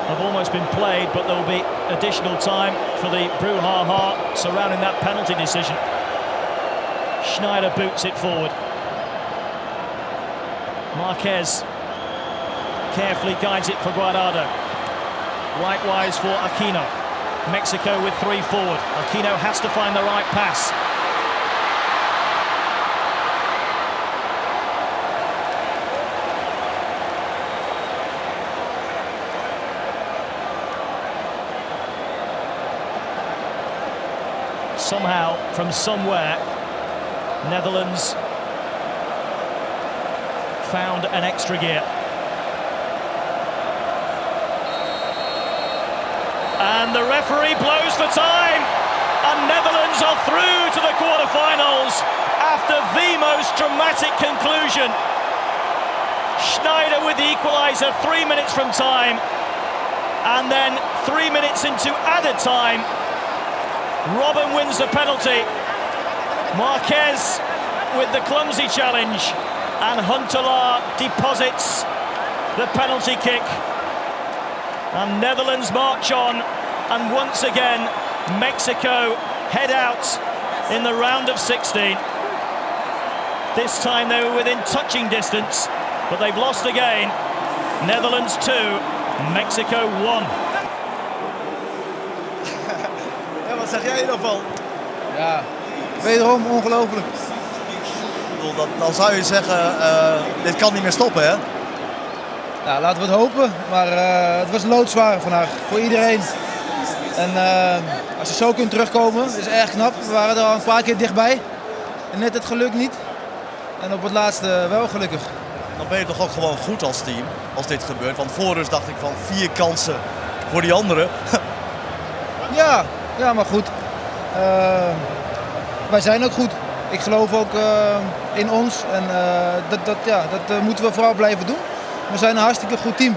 [SPEAKER 1] have almost been played, but there will be additional time for the brouhaha surrounding that penalty decision. Schneider boots it forward. Marquez carefully guides it for Guardado. Likewise for Aquino. Mexico with 3 forward. Aquino has to find the right pass. Somehow, from somewhere, Netherlands found an extra gear. And the referee blows for time, and Netherlands are through to the quarterfinals after the most dramatic conclusion. Schneider with the equaliser 3 minutes from time, and then 3 minutes into added time, Robben wins the penalty. Marquez with the clumsy challenge, and Huntelaar deposits the penalty kick. And Netherlands march on, and once again Mexico head out in the round of 16. This time they were within touching distance, but they've lost again. Netherlands 2, Mexico 1.
[SPEAKER 8] Wat zeg jij daarvan?
[SPEAKER 9] Ja, wederom ongelooflijk.
[SPEAKER 8] Dan zou je zeggen, dit kan niet meer stoppen, hè?
[SPEAKER 9] Ja, laten we het hopen, maar het was loodzwaar vandaag voor iedereen. En als je zo kunt terugkomen, is erg knap. We waren er al een paar keer dichtbij en net het geluk niet. En op het laatste wel gelukkig.
[SPEAKER 8] Dan ben je toch ook gewoon goed als team, als dit gebeurt. Want voor rust dacht ik van 4 kansen voor die anderen.
[SPEAKER 9] Ja, maar goed. Wij zijn ook goed. Ik geloof ook in ons en dat moeten we vooral blijven doen. We zijn een hartstikke goed team.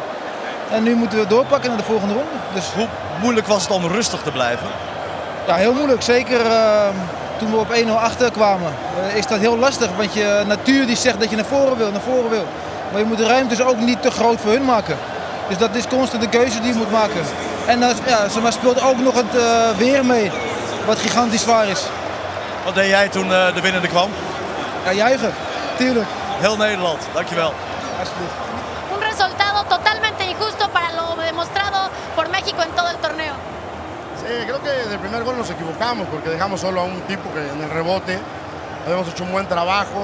[SPEAKER 9] En nu moeten we doorpakken naar de volgende ronde. Dus...
[SPEAKER 8] Hoe moeilijk was het om rustig te blijven?
[SPEAKER 9] Ja, heel moeilijk. Zeker toen we op 1-0 achter kwamen. Is dat heel lastig, want je natuur die zegt dat je naar voren wil. Maar je moet de ruimtes ook niet te groot voor hun maken. Dus dat is constant de keuze die je moet maken. En maar speelt ook nog het weer mee, wat gigantisch zwaar is.
[SPEAKER 8] Wat deed jij toen de winnende kwam?
[SPEAKER 9] Ja, juichen, tuurlijk.
[SPEAKER 8] Heel Nederland, dankjewel.
[SPEAKER 9] Alsjeblieft.
[SPEAKER 10] Un resultado totalmente injusto para lo demostrado por México en todo el torneo.
[SPEAKER 11] Sí, creo que desde el primer gol nos equivocamos porque dejamos solo a un tipo que en el rebote habíamos hecho un buen trabajo,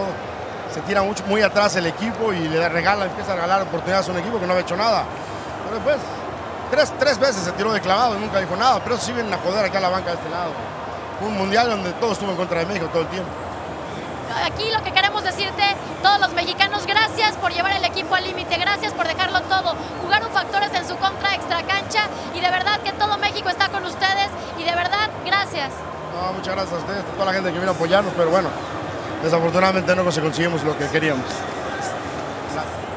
[SPEAKER 11] se tira muy atrás el equipo y empieza a regalar oportunidades a un equipo que no había hecho nada. Pero después, tres veces se tiró de clavado y nunca dijo nada, pero sí vienen a joder acá a la banca de este lado. Fue un mundial donde todo estuvo en contra de México todo el tiempo.
[SPEAKER 10] Aquí lo que queremos decirte, todos los mexicanos, gracias por llevar el equipo al límite, gracias por dejarlo todo. Jugaron factores en su contra extra cancha y de verdad que todo México está con ustedes y de verdad, gracias.
[SPEAKER 11] No, muchas gracias a ustedes, a toda la gente que vino a apoyarnos, pero bueno, desafortunadamente no conseguimos lo que queríamos.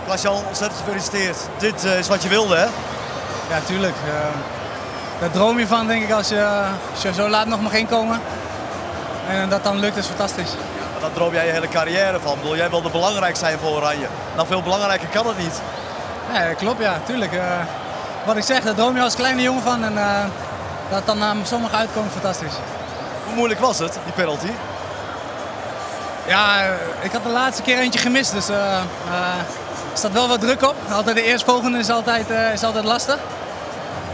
[SPEAKER 8] Klaas-Jan, ontzettend gefeliciteerd. Dit is wat je wilde, hè?
[SPEAKER 12] Ja, tuurlijk. Daar droom je van, denk ik, als je zo laat nog mag inkomen. En dat dan lukt, is fantastisch.
[SPEAKER 8] Daar droom jij je hele carrière van. Wil jij wel de belangrijkste zijn voor Oranje? Nou, veel belangrijker kan het niet.
[SPEAKER 12] Nee, klopt, ja, tuurlijk. Wat ik zeg, daar droom je als kleine jongen van. En dat dan naar sommigen uitkomt, fantastisch.
[SPEAKER 8] Hoe moeilijk was het, die penalty?
[SPEAKER 12] Ja, ik had de laatste keer eentje gemist, dus er staat wel wat druk op. Altijd de eerstvolgende is altijd lastig.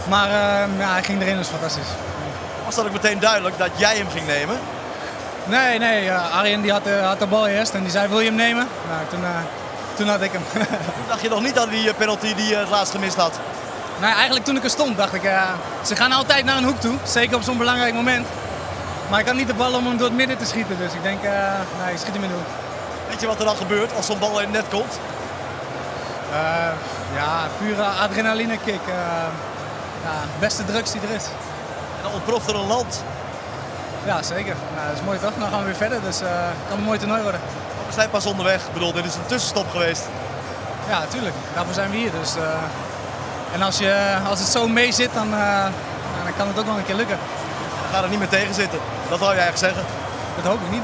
[SPEAKER 12] Maar hij ging erin, dus fantastisch.
[SPEAKER 8] Was dat ook meteen duidelijk dat jij hem ging nemen?
[SPEAKER 12] Nee, Arjen die had de bal eerst en die zei, wil je hem nemen? Nou, toen had ik hem.
[SPEAKER 8] Toen dacht je nog niet aan die penalty die je het laatst gemist had?
[SPEAKER 12] Nee, eigenlijk toen ik er stond dacht ik, ze gaan altijd naar een hoek toe. Zeker op zo'n belangrijk moment. Maar ik had niet de bal om hem door het midden te schieten, dus ik denk, nee, ik schiet hem in de hoek.
[SPEAKER 8] Weet je wat er dan gebeurt als zo'n bal in het net komt?
[SPEAKER 12] Ja, pure adrenaline kick. Beste drugs die er is.
[SPEAKER 8] En dan ontploft er een land.
[SPEAKER 12] Ja, zeker. Nou, dat is mooi toch? Dan gaan we weer verder, dus het kan een mooi toernooi worden.
[SPEAKER 8] We zijn pas onderweg. Ik bedoel, dit is een tussenstop geweest.
[SPEAKER 12] Ja, natuurlijk. Daarvoor zijn we hier. Dus, en als het zo mee zit, dan kan het ook wel een keer lukken.
[SPEAKER 8] Dan gaat het niet meer tegen zitten. Dat wou je eigenlijk zeggen.
[SPEAKER 12] Dat hoop ik niet.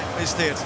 [SPEAKER 8] Gefeliciteerd.